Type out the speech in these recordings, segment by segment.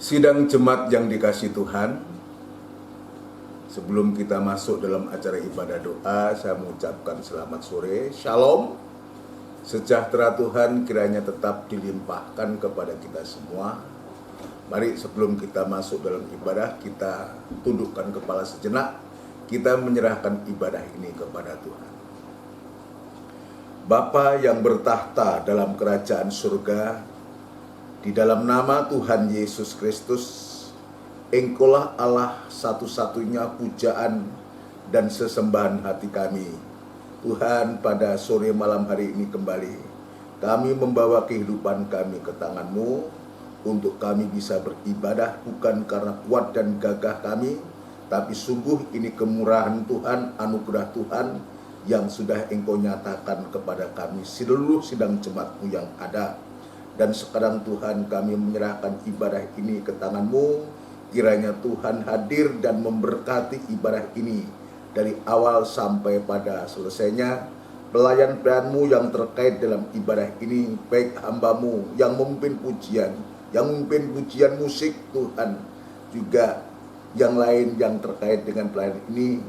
Sidang jemaat yang dikasihi Tuhan, sebelum kita masuk dalam acara ibadah doa, saya mengucapkan selamat sore, shalom, sejahtera Tuhan kiranya tetap dilimpahkan kepada kita semua. Mari sebelum kita masuk dalam ibadah, kita tundukkan kepala sejenak, kita menyerahkan ibadah ini kepada Tuhan. Bapa yang bertahta dalam kerajaan surga, di dalam nama Tuhan Yesus Kristus, Engkaulah Allah satu-satunya pujaan dan sesembahan hati kami. Tuhan, pada sore malam hari ini kembali, kami membawa kehidupan kami ke tangan-Mu, untuk kami bisa beribadah bukan karena kuat dan gagah kami, tapi sungguh ini kemurahan Tuhan, anugerah Tuhan yang sudah Engkau nyatakan kepada kami seluruh sidang jemaat-Mu yang ada. Dan sekarang Tuhan, kami menyerahkan ibadah ini ke tangan-Mu. Kiranya Tuhan hadir dan memberkati ibadah ini dari awal sampai pada selesainya. Pelayan-pelayan-Mu yang terkait dalam ibadah ini, baik hamba-Mu yang memimpin pujian, yang memimpin pujian musik Tuhan, juga yang lain yang terkait dengan pelayan ini,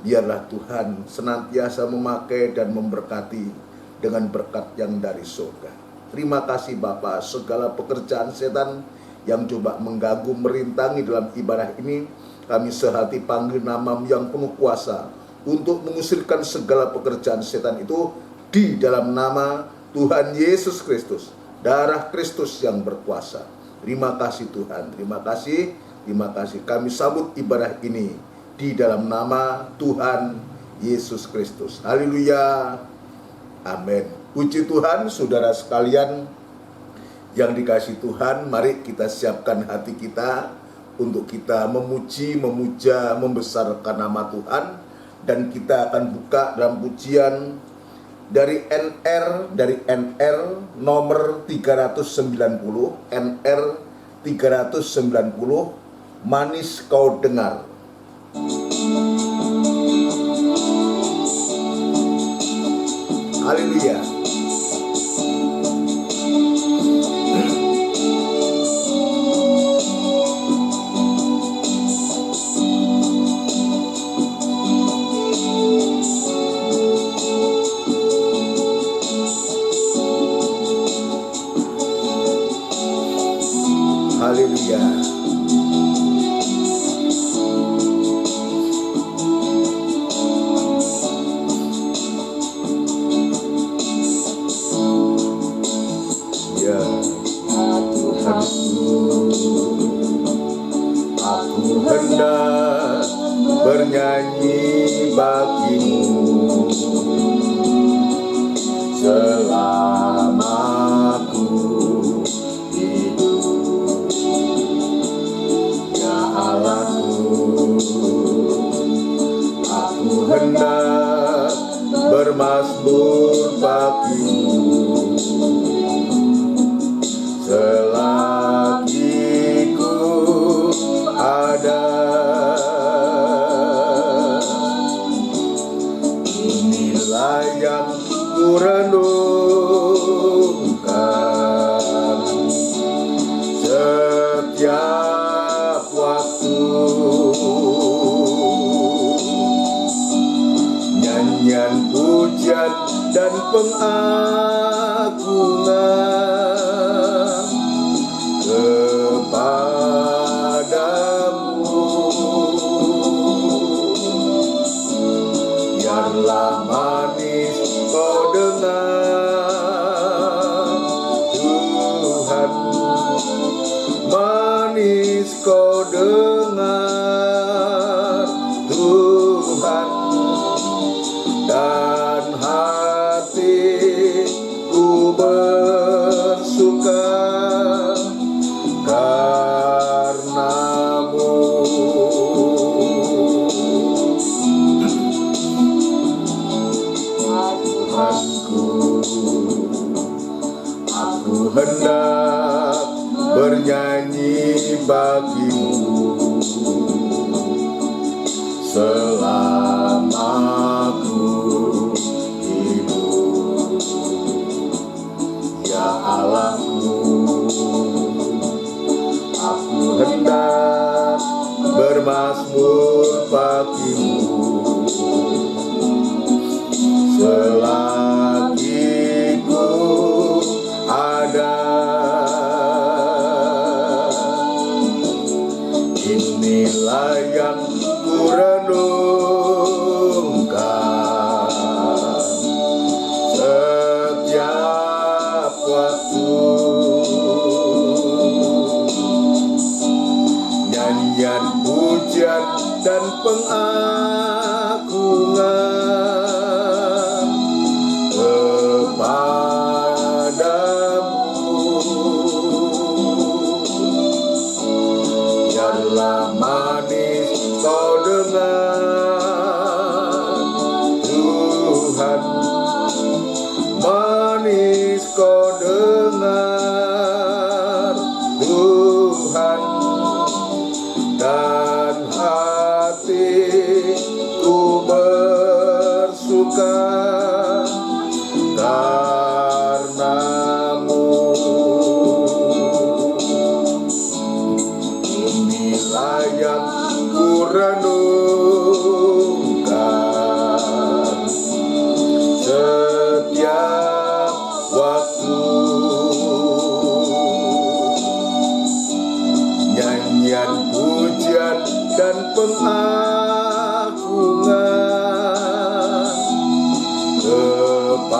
biarlah Tuhan senantiasa memakai dan memberkati dengan berkat yang dari surga. Terima kasih Bapa, segala pekerjaan setan yang coba mengganggu, merintangi dalam ibadah ini, kami sehati panggil nama-Mu yang penuh kuasa untuk mengusirkan segala pekerjaan setan itu di dalam nama Tuhan Yesus Kristus, darah Kristus yang berkuasa. Terima kasih Tuhan, terima kasih kami sambut ibadah ini di dalam nama Tuhan Yesus Kristus. Haleluya, amin. Puji Tuhan, saudara sekalian yang dikasihi Tuhan, mari kita siapkan hati kita untuk kita memuji, memuja, membesarkan nama Tuhan. Dan kita akan buka dalam pujian dari NR nomor 390, NR 390, Manis Kau Dengar. Haleluya. Haleluya. Aku hendak bernyanyi bagi-Mu selama aku hidup, ya Allahku. Aku hendak bermazmur bagi-Mu selagi ku ada. Inilah yang ku renungkan setiap waktu, nyanyian pujian dan pengagungan kepadamu. Biarlah manis Kau dengar, Tuhan, manis Kau dengar, Tuhan, dan hatiku bersuka karena-Mu. Aku hendak bernyanyi bagi-Mu selama aku hidup, ya Allahku. Aku hendak bermazmur bagimu. Selagi ku ada, inilah yang ku renungkan setiap waktu. Nyanyian pujian dan pengagungan kepadamu, biarlah manis kau dengar Tuhan, manis kau dengar Tuhan, dan hatiku bersuka karenamu. Inilah yang ku renungkan setiap waktu. Nyanyian pujian dan pengagungan kepadamu,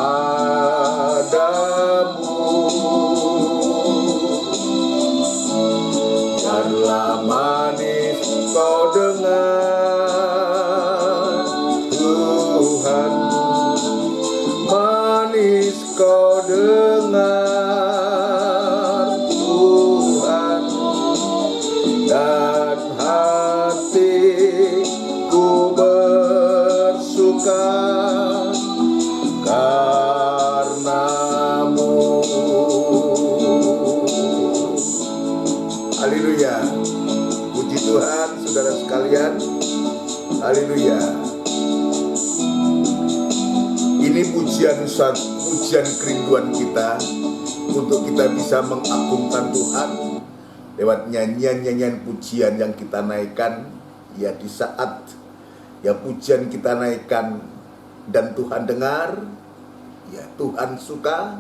biarlah manis kau dengar Tuhan, manis kau dengar Tuhan, dan hatiku bersuka karenamu. Haleluya. Puji Tuhan saudara sekalian. Haleluya. Ini pujian kerinduan kita untuk kita bisa mengagungkan Tuhan lewat nyanyian-nyanyian pujian yang kita naikkan. Ya, di saat ya pujian kita naikkan dan Tuhan dengar, ya Tuhan suka,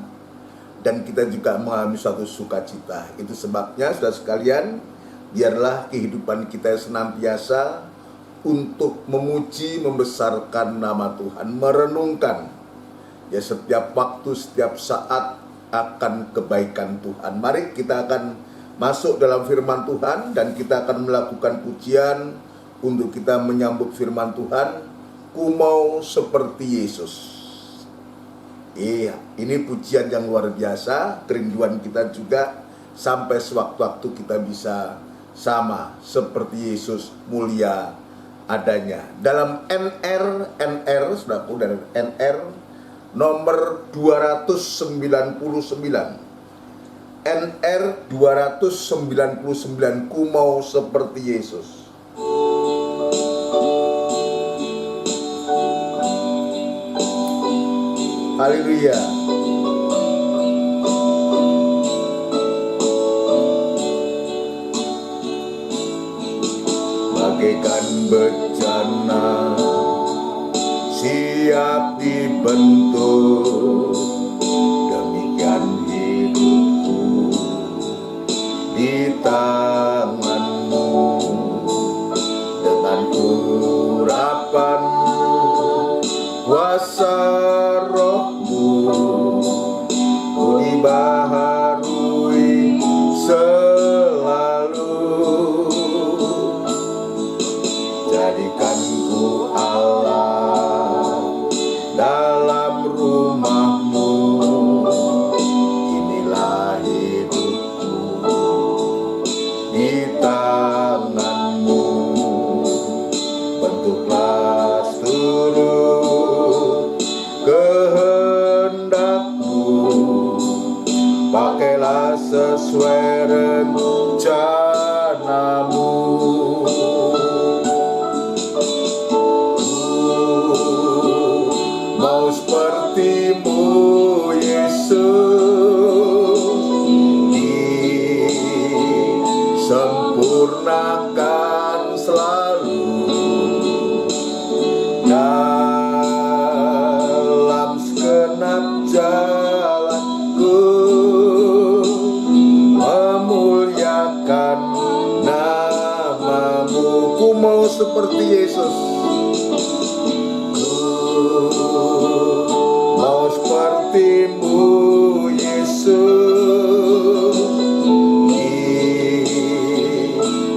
dan kita juga mengalami suatu sukacita. Itu sebabnya saudara sekalian, biarlah kehidupan kita senantiasa untuk memuji, membesarkan nama Tuhan, merenungkan ya setiap waktu, setiap saat akan kebaikan Tuhan. Mari kita akan masuk dalam firman Tuhan dan kita akan melakukan pujian untuk kita menyambut firman Tuhan. Ku mau seperti Yesus. Iya, ini pujian yang luar biasa. Kerinduan kita juga sampai sewaktu-waktu kita bisa sama seperti Yesus, mulia adanya. Dalam NR saudaraku, dan NR nomor 299. NR 299, ku mau seperti Yesus. Haleluya. Bagaikan bencana siap dibentuk, demikian hidupku di tanganmu. Dengan urapan kuasa Rohmu, ku dibaharui selalu. Jadikanku Allah dalam rumahmu, inilah hidupku di sempurnakan selalu dalam segenap jalanku, memuliakan namamu. Ku mau seperti Yesus, mau seperti-Mu Yesus,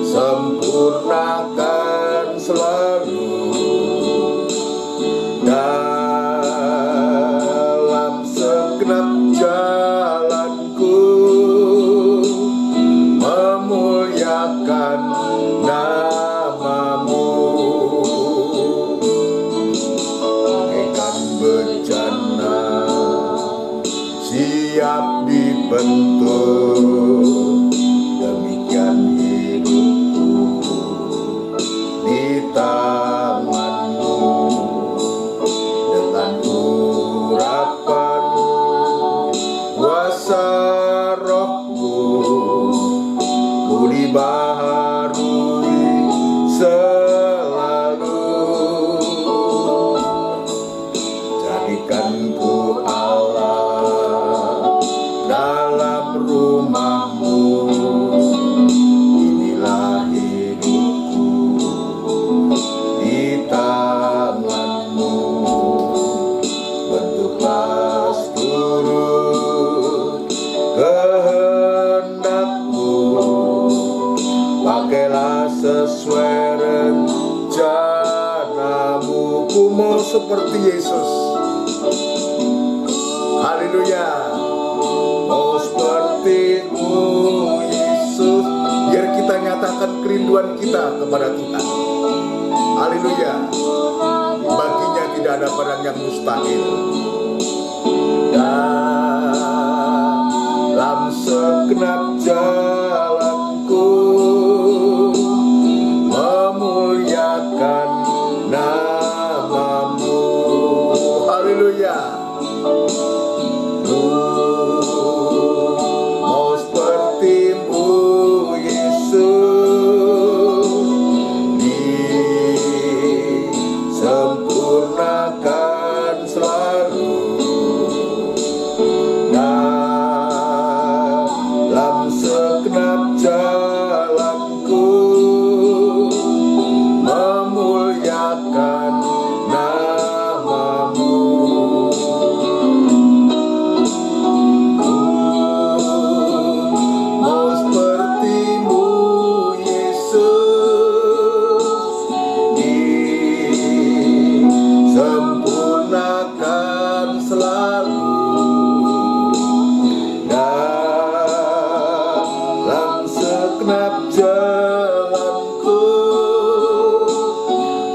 disempurnakan selalu dalam segenap jalanku, memuliakan namamu. Bagaikan bejana siap dibentuk, demikian hidupku di tangan-Mu. Dengan urapan kuasa Roh-Mu, ku dibaharui selalu. Jadikan ku Allah dalam rumah-Mu, inilah hidupku di tangan-Mu. Bentuklah seturut kehendak-Mu, pakailah sesuai rencana-Mu. Ku mau seperti Yesus, haleluya, mau seperti-Mu Yesus. Biar kita nyatakan kerinduan kita kepada Tuhan, haleluya. Baginya tidak ada barang yang mustahil. Dalam segenap jalanku, memuliakan namamu. Haleluya. Mau seperti-Mu Yesus, disempurnakan selalu dalam segenap jalanku, memuliakan namamu. Mau seperti-Mu Yesus, disempurnakan selalu dalam segenap jalanku,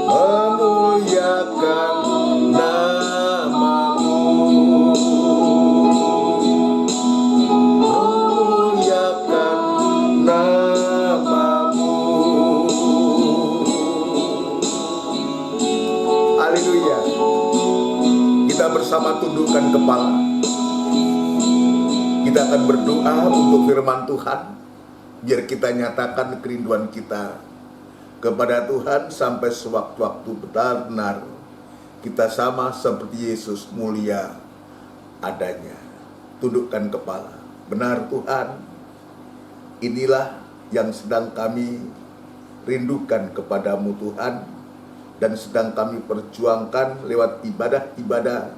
memuliakan namamu. Memuliakan namamu. Haleluya. Kita bersama tundukkan kepala. Kita akan berdoa untuk firman Tuhan, biar kita nyatakan kerinduan kita kepada Tuhan sampai sewaktu-waktu benar-benar kita sama seperti Yesus, mulia adanya. Tundukkan kepala. Benar Tuhan, inilah yang sedang kami rindukan kepadamu Tuhan, dan sedang kami perjuangkan lewat ibadah-ibadah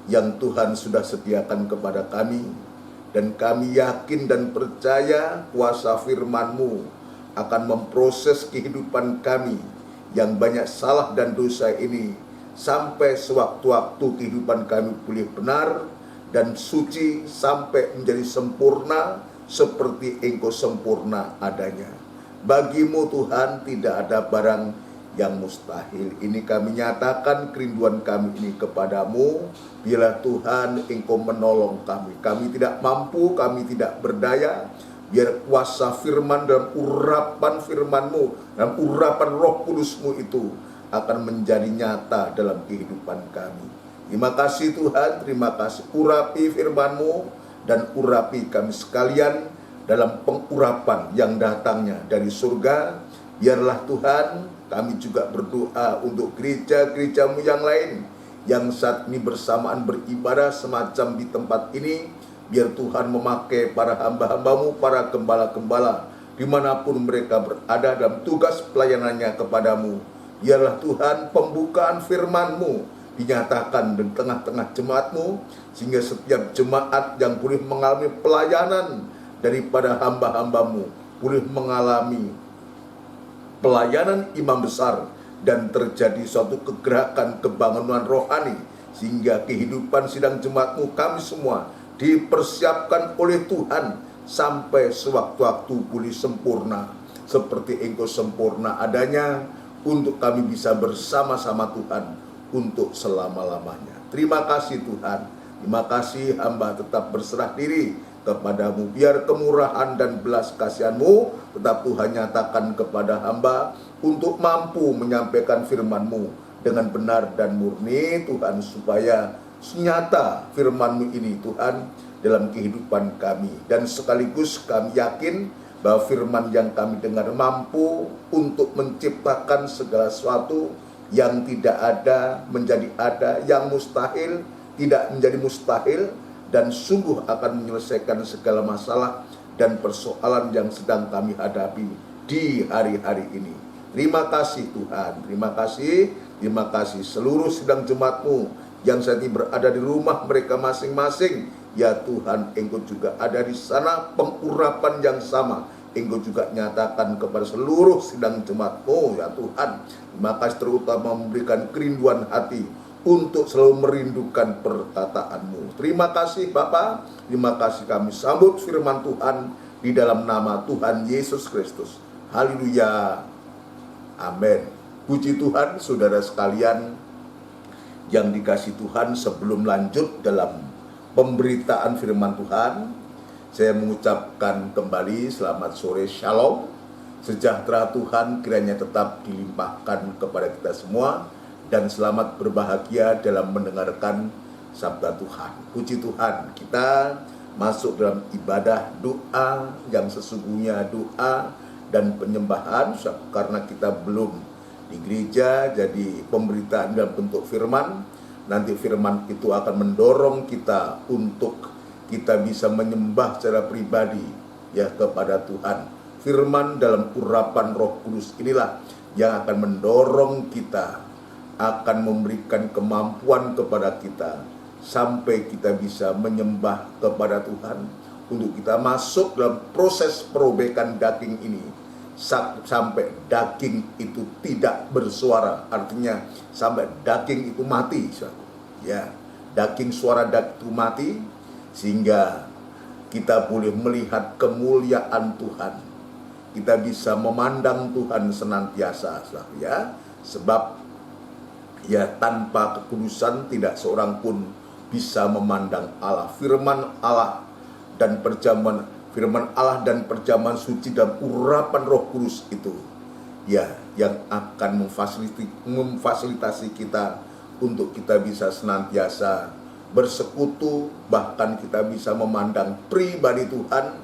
yang Tuhan sudah sediakan kepada kami. Dan kami yakin dan percaya kuasa firman-Mu akan memproses kehidupan kami yang banyak salah dan dosa ini, sampai sewaktu-waktu kehidupan kami pulih benar dan suci, sampai menjadi sempurna seperti Engkau sempurna adanya. Bagi-Mu Tuhan tidak ada barang yang mustahil. Ini kami nyatakan kerinduan kami ini kepadamu. Bila Tuhan Engkau menolong kami. Kami tidak mampu, kami tidak berdaya. Biar kuasa firman dan urapan firman-Mu dan urapan Roh Kudus-Mu itu akan menjadi nyata dalam kehidupan kami. Terima kasih Tuhan, terima kasih. Urapi firman-Mu dan urapi kami sekalian dalam pengurapan yang datangnya dari surga. Biarlah Tuhan, kami juga berdoa untuk gereja-gereja-Mu yang lain yang saat ini bersamaan beribadah semacam di tempat ini. Biar Tuhan memakai para hamba-hamba-Mu, para gembala-gembala, dimanapun mereka berada dalam tugas pelayanannya kepadamu. Biarlah Tuhan pembukaan firman-Mu dinyatakan di tengah-tengah jemaat-Mu, sehingga setiap jemaat yang boleh mengalami pelayanan daripada hamba-hamba-Mu boleh mengalami pelayanan imam besar, dan terjadi suatu kegerakan kebangunan rohani, sehingga kehidupan sidang jemaat-Mu kami semua dipersiapkan oleh Tuhan sampai sewaktu-waktu boleh sempurna seperti Engkau sempurna adanya, untuk kami bisa bersama-sama Tuhan untuk selama-lamanya. Terima kasih Tuhan, terima kasih hamba tetap berserah diri kepadamu. Biar kemurahan dan belas kasihan-Mu tetap Tuhan nyatakan kepada hamba untuk mampu menyampaikan firman-Mu dengan benar dan murni Tuhan, supaya nyata firman-Mu ini Tuhan dalam kehidupan kami. Dan sekaligus kami yakin bahwa firman yang kami dengar mampu untuk menciptakan segala sesuatu yang tidak ada menjadi ada, yang mustahil tidak menjadi mustahil, dan sungguh akan menyelesaikan segala masalah dan persoalan yang sedang kami hadapi di hari-hari ini. Terima kasih Tuhan, terima kasih seluruh sidang jemaat-Mu yang saat ini berada di rumah mereka masing-masing. Ya Tuhan, Engkau juga ada di sana, pengurapan yang sama Engkau juga nyatakan kepada seluruh sidang jemaat-Mu. Ya Tuhan, terima kasih terutama memberikan kerinduan hati untuk selalu merindukan perkataan-Mu. Terima kasih Bapa, terima kasih kami sambut firman Tuhan di dalam nama Tuhan Yesus Kristus. Haleluya, amin. Puji Tuhan, saudara sekalian yang dikasihi Tuhan, sebelum lanjut dalam pemberitaan firman Tuhan, saya mengucapkan kembali selamat sore, shalom. Sejahtera Tuhan kiranya tetap dilimpahkan kepada kita semua, dan selamat berbahagia dalam mendengarkan sabda Tuhan. Puji Tuhan, kita masuk dalam ibadah doa yang sesungguhnya doa dan penyembahan, karena kita belum di gereja. Jadi pemberitaan dalam bentuk firman, nanti firman itu akan mendorong kita untuk kita bisa menyembah secara pribadi ya kepada Tuhan. Firman dalam urapan Roh Kudus inilah yang akan mendorong kita, akan memberikan kemampuan kepada kita sampai kita bisa menyembah kepada Tuhan, untuk kita masuk dalam proses perobekan daging ini sampai daging itu tidak bersuara, artinya sampai daging itu mati. Ya, daging suara daging itu mati, sehingga kita boleh melihat kemuliaan Tuhan. Kita bisa memandang Tuhan senantiasa, ya. Sebab ya tanpa kekudusan tidak seorang pun bisa memandang Allah. Firman Allah dan perjamuan suci dan urapan Roh Kudus itu ya yang akan memfasilitasi kita untuk kita bisa senantiasa bersekutu, bahkan kita bisa memandang pribadi Tuhan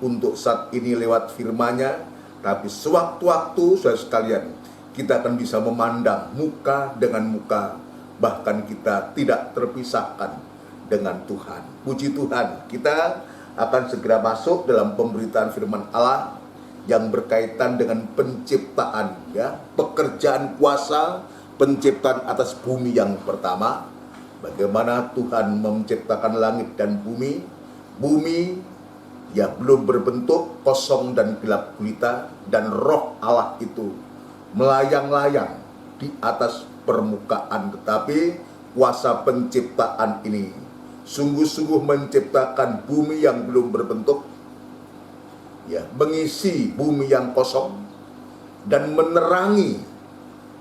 untuk saat ini lewat firman-Nya. Tapi sewaktu-waktu saudara sekalian, kita akan bisa memandang muka dengan muka, bahkan kita tidak terpisahkan dengan Tuhan. Puji Tuhan, kita akan segera masuk dalam pemberitaan firman Allah yang berkaitan dengan penciptaan, ya, pekerjaan kuasa penciptaan atas bumi yang pertama. Bagaimana Tuhan menciptakan langit dan bumi. Bumi ya belum berbentuk, kosong dan gelap gulita, dan roh Allah itu melayang-layang di atas permukaan. Tetapi kuasa penciptaan ini sungguh-sungguh menciptakan bumi yang belum berbentuk, ya, mengisi bumi yang kosong dan menerangi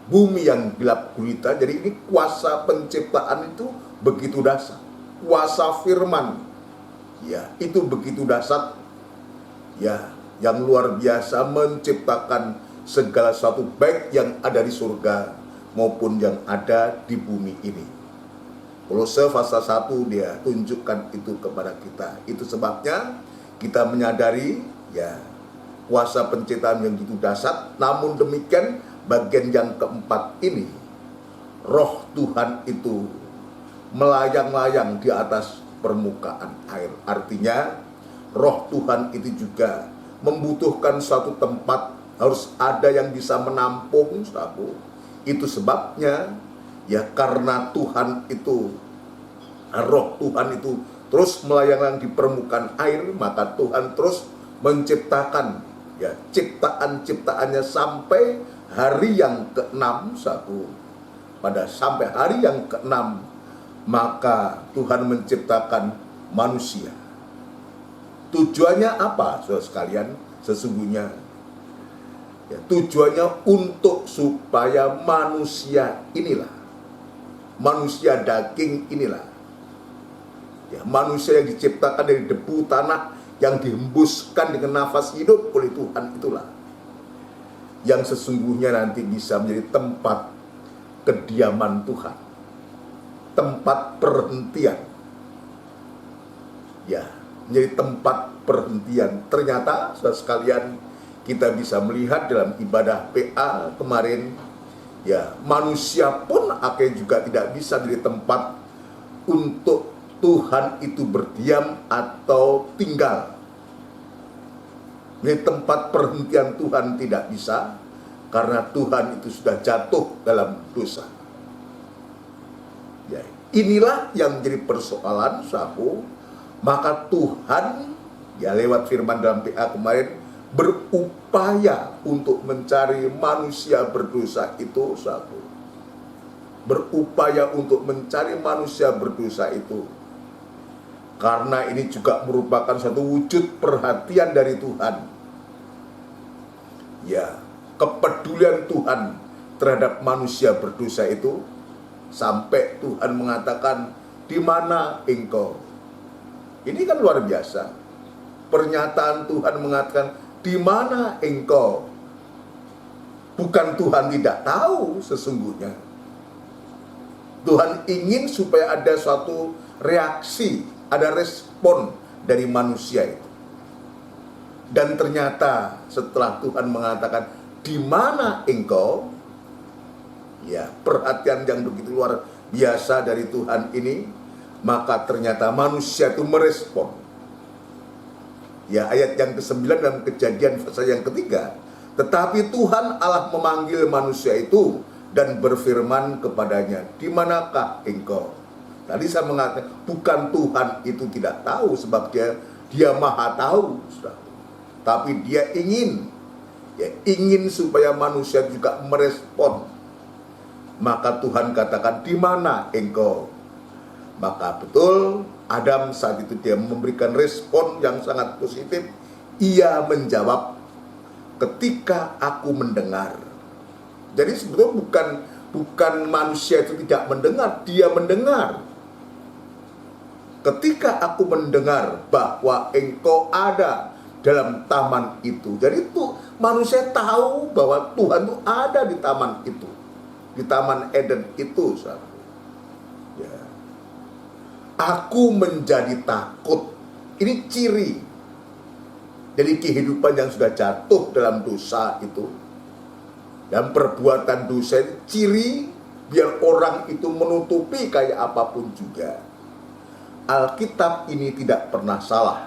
bumi yang gelap gulita. Jadi ini kuasa penciptaan itu begitu dahsyat. Kuasa firman, ya, itu begitu dahsyat, ya, yang luar biasa menciptakan segala sesuatu, baik yang ada di surga maupun yang ada di bumi ini. Kolose pasal 1 dia tunjukkan itu kepada kita. Itu sebabnya kita menyadari ya kuasa penciptaan yang begitu dahsyat. Namun demikian bagian yang keempat ini, roh Tuhan itu melayang-layang di atas permukaan air. Artinya roh Tuhan itu juga membutuhkan suatu tempat, harus ada yang bisa menampung, saudaraku. Itu sebabnya ya karena Tuhan itu, roh Tuhan itu terus melayang-layang di permukaan air, maka Tuhan terus menciptakan ya ciptaan-ciptaannya sampai hari yang ke-6, saudaraku. Pada sampai hari yang ke-6 maka Tuhan menciptakan manusia. Tujuannya apa, saudara sekalian? Sesungguhnya ya, tujuannya untuk supaya manusia inilah, manusia daging inilah, ya, manusia yang diciptakan dari debu tanah, yang dihembuskan dengan nafas hidup oleh Tuhan itulah, yang sesungguhnya nanti bisa menjadi tempat kediaman Tuhan, tempat perhentian, ya, menjadi tempat perhentian. Ternyata, saudara sekalian, kita bisa melihat dalam ibadah PA kemarin, ya, manusia pun akhirnya juga tidak bisa menjadi tempat untuk Tuhan itu berdiam atau tinggal. Menjadi tempat perhentian Tuhan tidak bisa, karena Tuhan itu sudah jatuh dalam dosa. Ya, inilah yang menjadi persoalan, saudaraku. Maka Tuhan ya lewat firman dalam PA kemarin berupaya untuk mencari manusia berdosa itu, saudaraku. Berupaya untuk mencari manusia berdosa itu, karena ini juga merupakan satu wujud perhatian dari Tuhan. Ya, kepedulian Tuhan terhadap manusia berdosa itu, sampai Tuhan mengatakan, "Di mana engkau?" Ini kan luar biasa. Pernyataan Tuhan mengatakan, "Di mana engkau?" Bukan Tuhan tidak tahu sesungguhnya. Tuhan ingin supaya ada suatu reaksi, ada respon dari manusia itu. Dan ternyata setelah Tuhan mengatakan, "Di mana engkau?" Ya, perhatian yang begitu luar biasa dari Tuhan ini, maka ternyata manusia itu merespon. Ya, ayat yang ke-9 dalam Kejadian pasal yang ketiga, "Tetapi Tuhan Allah memanggil manusia itu dan berfirman kepadanya, 'Di manakah engkau?'" Tadi saya mengatakan bukan Tuhan itu tidak tahu, sebab dia maha tahu, saudara. Tapi dia ingin supaya manusia juga merespon. Maka Tuhan katakan, "Di mana engkau?" Maka betul Adam saat itu dia memberikan respon yang sangat positif. Ia menjawab, "Ketika aku mendengar." Jadi sebetulnya bukan manusia itu tidak mendengar, dia mendengar. "Ketika aku mendengar bahwa engkau ada dalam taman itu." Jadi itu manusia tahu bahwa Tuhan itu ada di taman itu, di taman Eden itu, saudara. Ya. "Aku menjadi takut." Ini ciri dari kehidupan yang sudah jatuh dalam dosa itu. Dan perbuatan dosa itu ciri biar orang itu menutupi kayak apapun juga. Alkitab ini tidak pernah salah.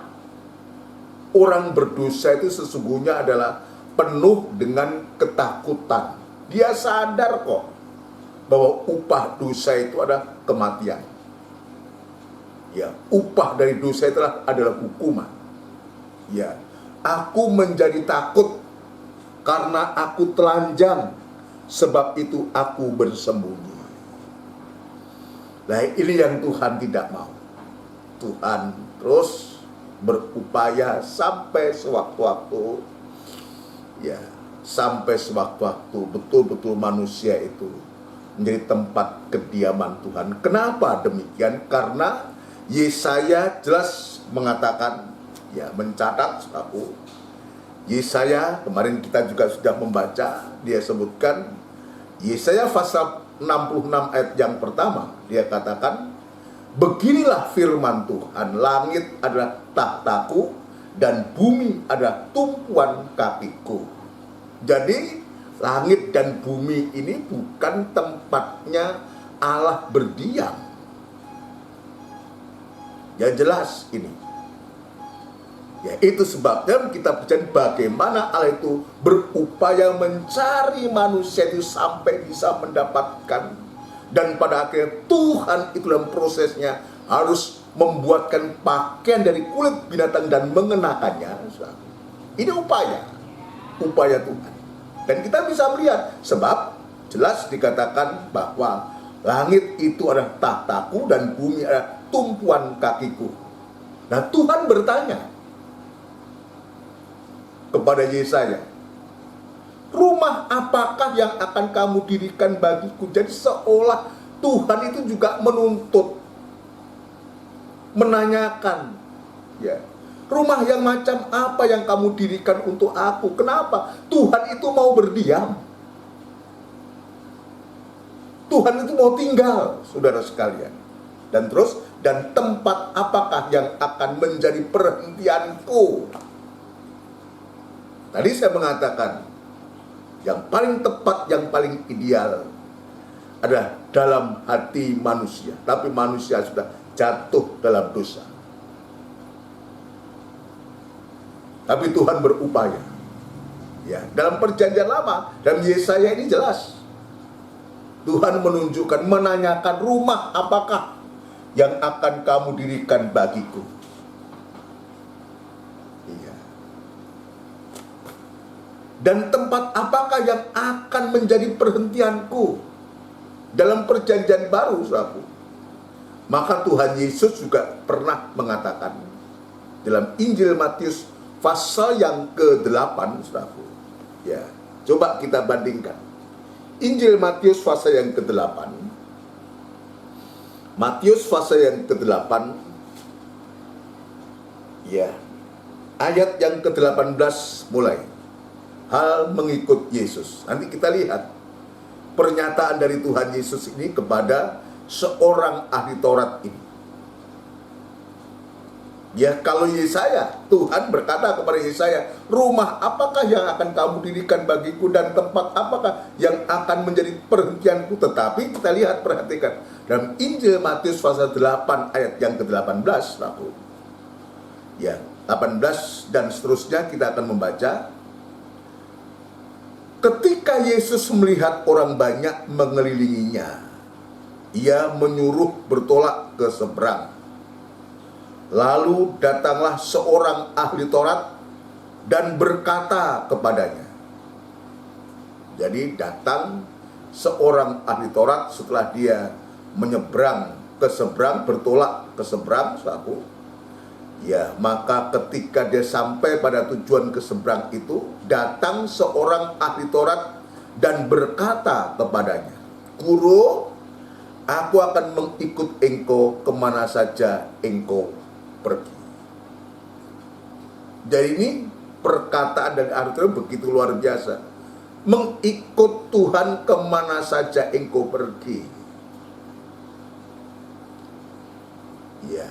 Orang berdosa itu sesungguhnya adalah penuh dengan ketakutan. Dia sadar kok bahwa upah dosa itu adalah kematian. Ya, upah dari dosa itu adalah hukuman. Ya, "Aku menjadi takut karena aku telanjang, sebab itu aku bersembunyi." Nah, ini yang Tuhan tidak mau. Tuhan terus berupaya sampai sewaktu-waktu, ya, sampai sewaktu-waktu betul-betul manusia itu menjadi tempat kediaman Tuhan. Kenapa demikian? Karena Yesaya jelas mengatakan, ya, mencatat aku. Yesaya kemarin kita juga sudah membaca, dia sebutkan Yesaya pasal 66 ayat yang pertama, dia katakan, "Beginilah firman Tuhan, langit adalah tahtaku dan bumi adalah tumpuan kakiku. Jadi langit dan bumi ini bukan tempatnya Allah berdiam. Ya jelas ini. Ya itu sebabnya kita percaya bagaimana Allah itu berupaya mencari manusia itu sampai bisa mendapatkan. Dan pada akhirnya Tuhan itu dalam prosesnya harus membuatkan pakaian dari kulit binatang dan mengenakannya. Ini upaya Tuhan. Dan kita bisa melihat, sebab jelas dikatakan bahwa langit itu adalah tahtaku dan bumi adalah tumpuan kakiku. Nah Tuhan bertanya kepada Yesaya, rumah apakah yang akan kamu dirikan bagiku? Jadi seolah Tuhan itu juga menuntut, menanyakan, ya, rumah yang macam apa yang kamu dirikan untuk aku? Kenapa? Tuhan itu mau berdiam. Tuhan itu mau tinggal, saudara sekalian. Dan tempat apakah yang akan menjadi perhentianku? Tadi saya mengatakan, yang paling tepat, yang paling ideal adalah dalam hati manusia. Tapi manusia sudah jatuh dalam dosa. Tapi Tuhan berupaya. Ya, dalam perjanjian lama, dalam Yesaya ini jelas. Tuhan menunjukkan, menanyakan, rumah apakah yang akan kamu dirikan bagiku? Iya. Dan tempat apakah yang akan menjadi perhentianku? Dalam perjanjian baru, saudaraku. Maka Tuhan Yesus juga pernah mengatakan dalam Injil Matius pasal yang ke-8, saudaraku. Ya, coba kita bandingkan. Injil Matius pasal yang ke-8. Matius pasal yang ke-8. Ya. Ayat yang ke-18 mulai. Hal mengikut Yesus. Nanti kita lihat pernyataan dari Tuhan Yesus ini kepada seorang ahli Taurat ini. Ya, kalau Yesaya, Tuhan berkata kepada Yesaya, rumah apakah yang akan kamu dirikan bagiku dan tempat apakah yang akan menjadi perhentianku? Tetapi kita lihat, perhatikan dalam Injil Matius pasal 8 ayat yang ke-18, aku. Ya, 18 dan seterusnya kita akan membaca. Ketika Yesus melihat orang banyak mengelilinginya, ia menyuruh bertolak ke seberang. Lalu datanglah seorang ahli Taurat dan berkata kepadanya. Jadi datang seorang ahli Taurat setelah dia menyeberang ke seberang, bertolak ke seberang, saudaraku. Ya, maka ketika dia sampai pada tujuan ke seberang itu, datang seorang ahli Taurat dan berkata kepadanya, Guru, aku akan mengikut engkau kemana saja engkau pergi. Jadi ini perkataan dari ahli Taurat begitu luar biasa. Mengikut Tuhan kemana saja engkau pergi. Ya,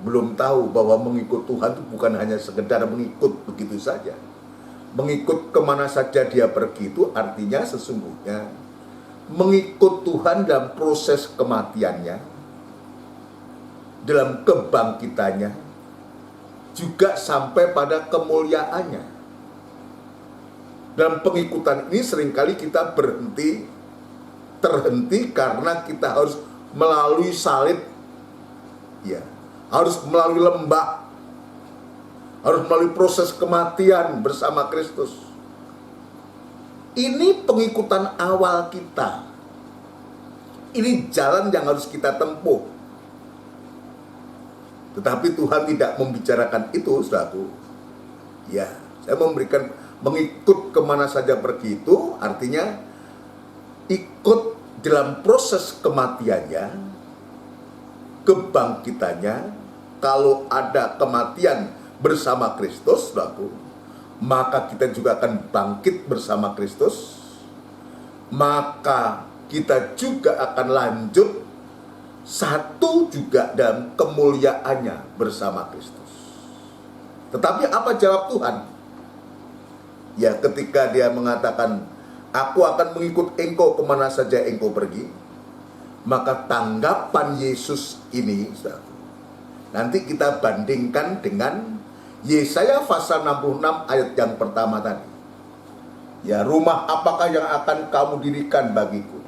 belum tahu bahwa mengikut Tuhan itu bukan hanya sekedar mengikut begitu saja. Mengikut kemana saja dia pergi itu artinya sesungguhnya mengikut Tuhan dalam proses kematiannya, dalam kebangkitannya, juga sampai pada kemuliaannya. Dalam pengikutan ini seringkali kita terhenti karena kita harus melalui salib, ya, harus melalui lembah, harus melalui proses kematian bersama Kristus. Ini pengikutan awal kita. Ini jalan yang harus kita tempuh. Tetapi Tuhan tidak membicarakan itu, saudaraku. Ya, saya memberikan mengikut kemana saja pergi itu artinya ikut dalam proses kematiannya, kebangkitannya. Kalau ada kematian bersama Kristus, saudaraku, maka kita juga akan bangkit bersama Kristus. Maka kita juga akan lanjut satu juga dalam kemuliaannya bersama Kristus. Tetapi apa jawab Tuhan? Ya, ketika dia mengatakan, aku akan mengikut engkau kemana saja engkau pergi. Maka tanggapan Yesus ini, nanti kita bandingkan dengan Yesaya pasal 66 ayat yang pertama tadi. Ya, rumah apakah yang akan kamu dirikan bagiku?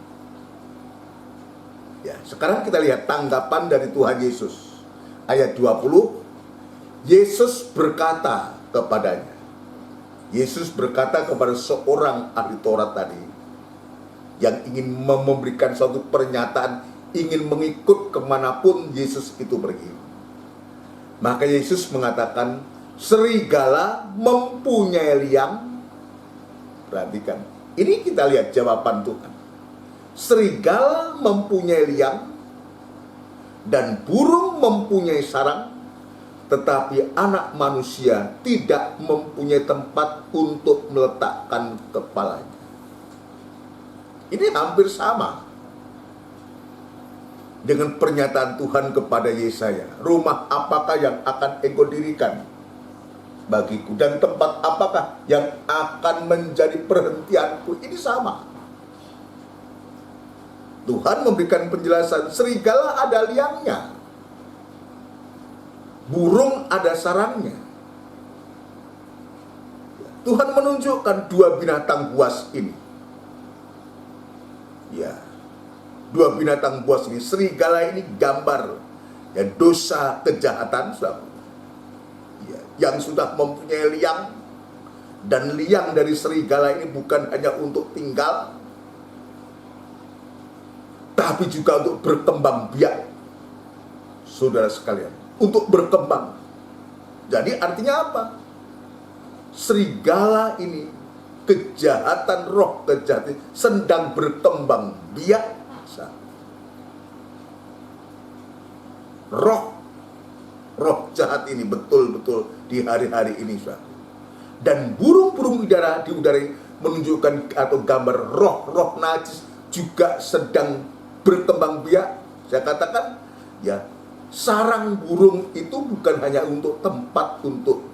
Ya, sekarang kita lihat tanggapan dari Tuhan Yesus. Ayat 20, Yesus berkata kepadanya. Yesus berkata kepada seorang ahli Taurat tadi, yang ingin memberikan suatu pernyataan, ingin mengikut kemanapun Yesus itu pergi. Maka Yesus mengatakan, serigala mempunyai liang. Perhatikan, ini kita lihat jawaban Tuhan. Serigala mempunyai liang, dan burung mempunyai sarang, tetapi anak manusia tidak mempunyai tempat untuk meletakkan kepalanya. Ini hampir sama dengan pernyataan Tuhan kepada Yesaya. Rumah apakah yang akan engkau dirikan bagiku, dan tempat apakah yang akan menjadi perhentianku? Ini sama. Tuhan memberikan penjelasan, serigala ada liangnya, burung ada sarangnya. Tuhan menunjukkan dua binatang buas ini. Ya, dua binatang buas ini, serigala ini gambar ya dosa kejahatan, ya, yang sudah mempunyai liang, dan liang dari serigala ini bukan hanya untuk tinggal, tapi juga untuk berkembang biak. Saudara sekalian, untuk berkembang. Jadi artinya apa? Serigala ini, kejahatan, roh kejahatan sedang berkembang biak. Roh jahat ini betul-betul di hari-hari ini, dan burung-burung udara di udara ini menunjukkan atau gambar roh-roh najis juga sedang berkembang biak. Saya katakan, ya, sarang burung itu bukan hanya untuk tempat untuk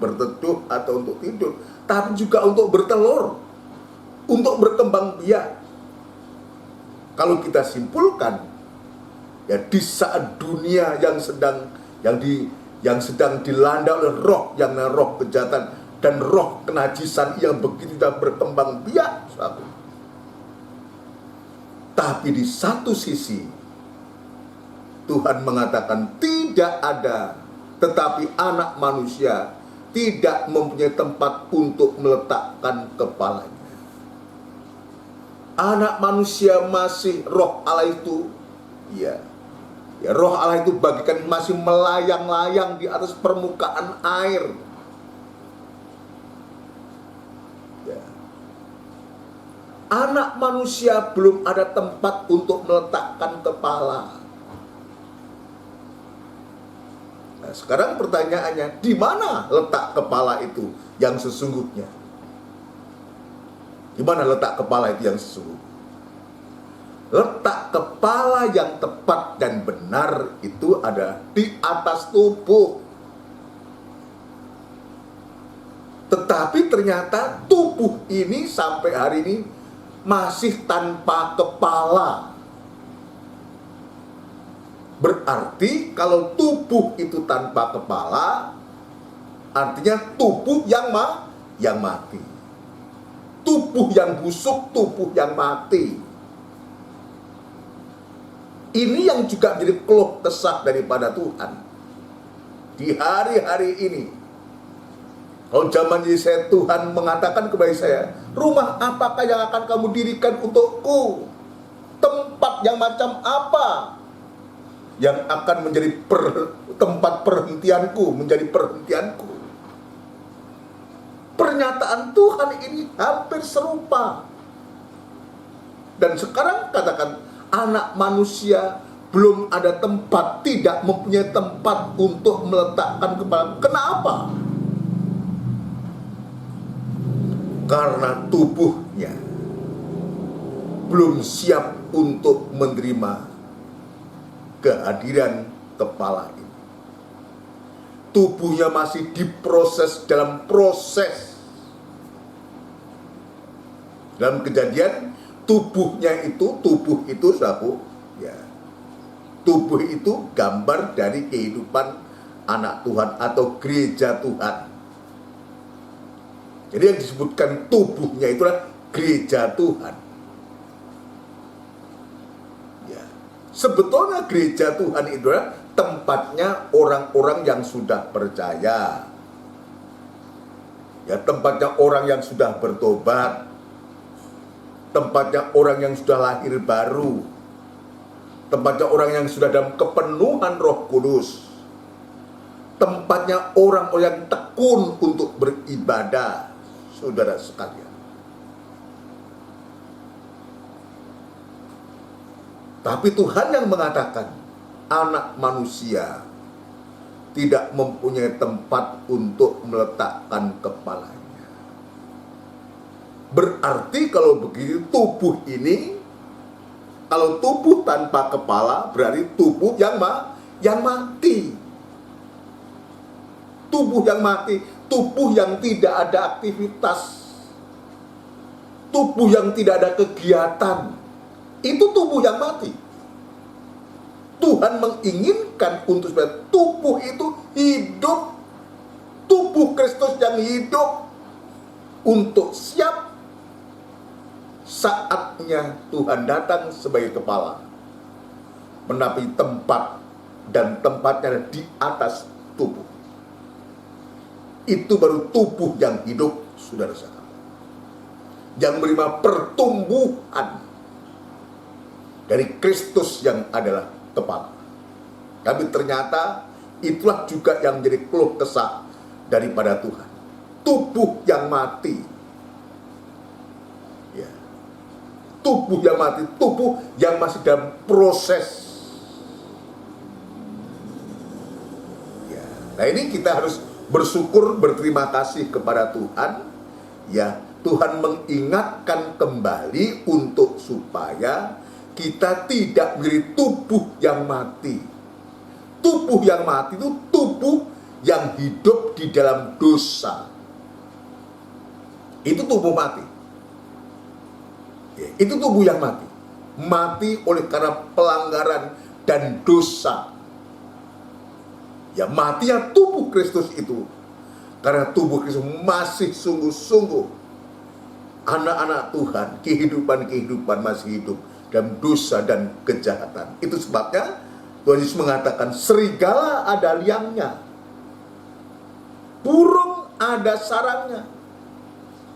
berteduh atau untuk tidur, tapi juga untuk bertelur, untuk berkembang biak. Kalau kita simpulkan, ya, di saat dunia yang sedang dilanda oleh roh yang roh kejahatan dan roh kenajisan yang begitu berkembang biak, tapi di satu sisi Tuhan mengatakan tidak ada, tetapi anak manusia tidak mempunyai tempat untuk meletakkan kepalanya. Anak manusia masih, roh Allah itu, ya, roh Allah itu bagikan masih melayang-layang di atas permukaan air. Ya. Anak manusia belum ada tempat untuk meletakkan kepala. Nah, sekarang pertanyaannya, di mana letak kepala itu yang sesungguhnya? Di mana letak kepala itu yang sesungguhnya? Letak kepala yang tepat dan benar itu ada di atas tubuh. Tetapi ternyata tubuh ini sampai hari ini masih tanpa kepala. Berarti kalau tubuh itu tanpa kepala, artinya tubuh yang mati. Tubuh yang busuk, tubuh yang mati. Ini yang juga menjadi keluh kesah daripada Tuhan di hari-hari ini. Kalau zaman Yesaya, Tuhan mengatakan kepada saya, rumah apakah yang akan kamu dirikan untukku? Tempat yang macam apa yang akan menjadi tempat perhentianku, menjadi perhentianku? Pernyataan Tuhan ini hampir serupa. Dan sekarang katakan, anak manusia belum ada tempat, tidak mempunyai tempat untuk meletakkan kepala. Kenapa? Karena tubuhnya belum siap untuk menerima kehadiran kepala ini. tubuhnya masih diproses dalam proses. Dalam Kejadian, tubuh itu sabu, ya. Tubuh itu gambar dari kehidupan anak Tuhan atau gereja Tuhan. Jadi yang disebutkan tubuhnya itulah gereja Tuhan. Ya. Sebetulnya gereja Tuhan itu adalah tempatnya orang-orang yang sudah percaya. Ya, tempatnya orang yang sudah bertobat. Tempatnya orang yang sudah lahir baru. Tempatnya orang yang sudah dalam kepenuhan Roh Kudus. Tempatnya orang-orang yang tekun untuk beribadah, saudara sekalian. Tapi Tuhan yang mengatakan, anak manusia tidak mempunyai tempat untuk meletakkan kepalanya. Berarti kalau begitu tubuh ini, kalau tubuh tanpa kepala berarti tubuh yang mati. Tubuh yang mati, tubuh yang tidak ada aktivitas, tubuh yang tidak ada kegiatan, itu tubuh yang mati. Tuhan menginginkan untuk supaya tubuh itu hidup, tubuh Kristus yang hidup, untuk siap saatnya Tuhan datang sebagai kepala, menapi tempat, dan tempatnya di atas tubuh. Itu baru tubuh yang hidup, saudara sekalian, yang menerima pertumbuhan dari Kristus yang adalah kepala. Tapi ternyata itulah juga yang menjadi keluh kesah daripada Tuhan. Tubuh yang mati, ya. Tubuh yang mati, tubuh yang masih dalam proses. Ya. Nah, ini kita harus bersyukur, berterima kasih kepada Tuhan. Ya, Tuhan mengingatkan kembali untuk supaya kita tidak menjadi tubuh yang mati. Tubuh yang mati itu tubuh yang hidup di dalam dosa. Itu tubuh mati. Itu tubuh yang mati. Mati oleh karena pelanggaran dan dosa. Ya, matinya tubuh Kristus itu karena tubuh Kristus masih sungguh-sungguh anak-anak Tuhan, kehidupan masih hidup dalam dosa dan kejahatan. Itu sebabnya Tuhan Yesus mengatakan, serigala ada liangnya, burung ada sarangnya.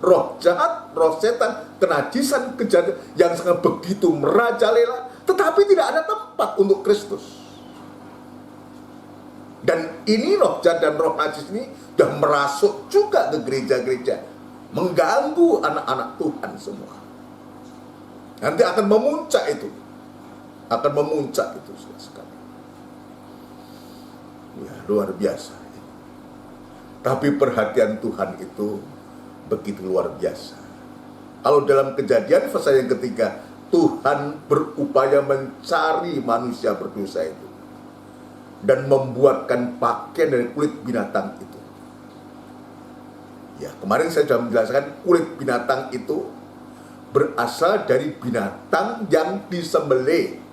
Roh jahat, roh setan, kenajisan, kejahatan yang sangat begitu merajalela, tetapi tidak ada tempat untuk Kristus. Dan ini roh jahat dan roh najis ini sudah merasuk juga ke gereja-gereja, mengganggu anak-anak Tuhan semua. Nanti akan memuncak itu, sekali. Ya, luar biasa. Tapi perhatian Tuhan itu begitu luar biasa. Kalau dalam Kejadian pasal yang ketiga, Tuhan berupaya mencari manusia berdosa itu dan membuatkan pakaian dari kulit binatang itu. Ya, kemarin saya sudah menjelaskan kulit binatang itu berasal dari binatang yang disembelih.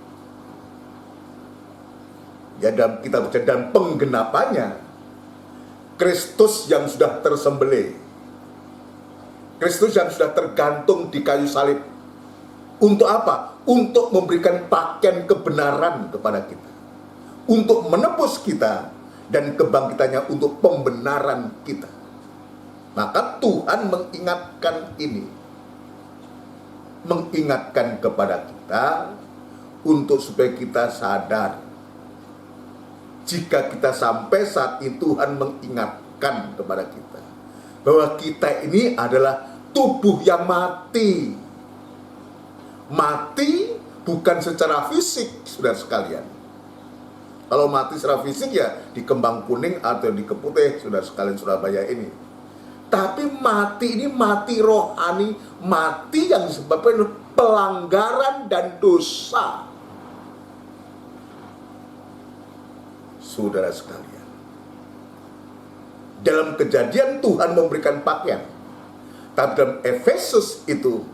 Ya, dalam kitab dan penggenapannya Kristus yang sudah tersembelih, Kristus yang sudah tergantung di kayu salib. Untuk apa? Untuk memberikan pakaian kebenaran kepada kita, untuk menebus kita, dan kebangkitannya untuk pembenaran kita. Maka Tuhan mengingatkan ini, mengingatkan kepada kita untuk supaya kita sadar. Jika kita sampai saat itu Tuhan mengingatkan kepada kita bahwa kita ini adalah tubuh yang mati. Mati bukan secara fisik, saudara sekalian. Kalau mati secara fisik ya di Kembang Kuning atau di Keputih, saudara sekalian Surabaya ini. Tapi mati ini mati rohani, mati yang disebabkan pelanggaran dan dosa. Saudara sekalian, Dalam Kejadian Tuhan memberikan pakaian. Tapi dalam Efesus itu,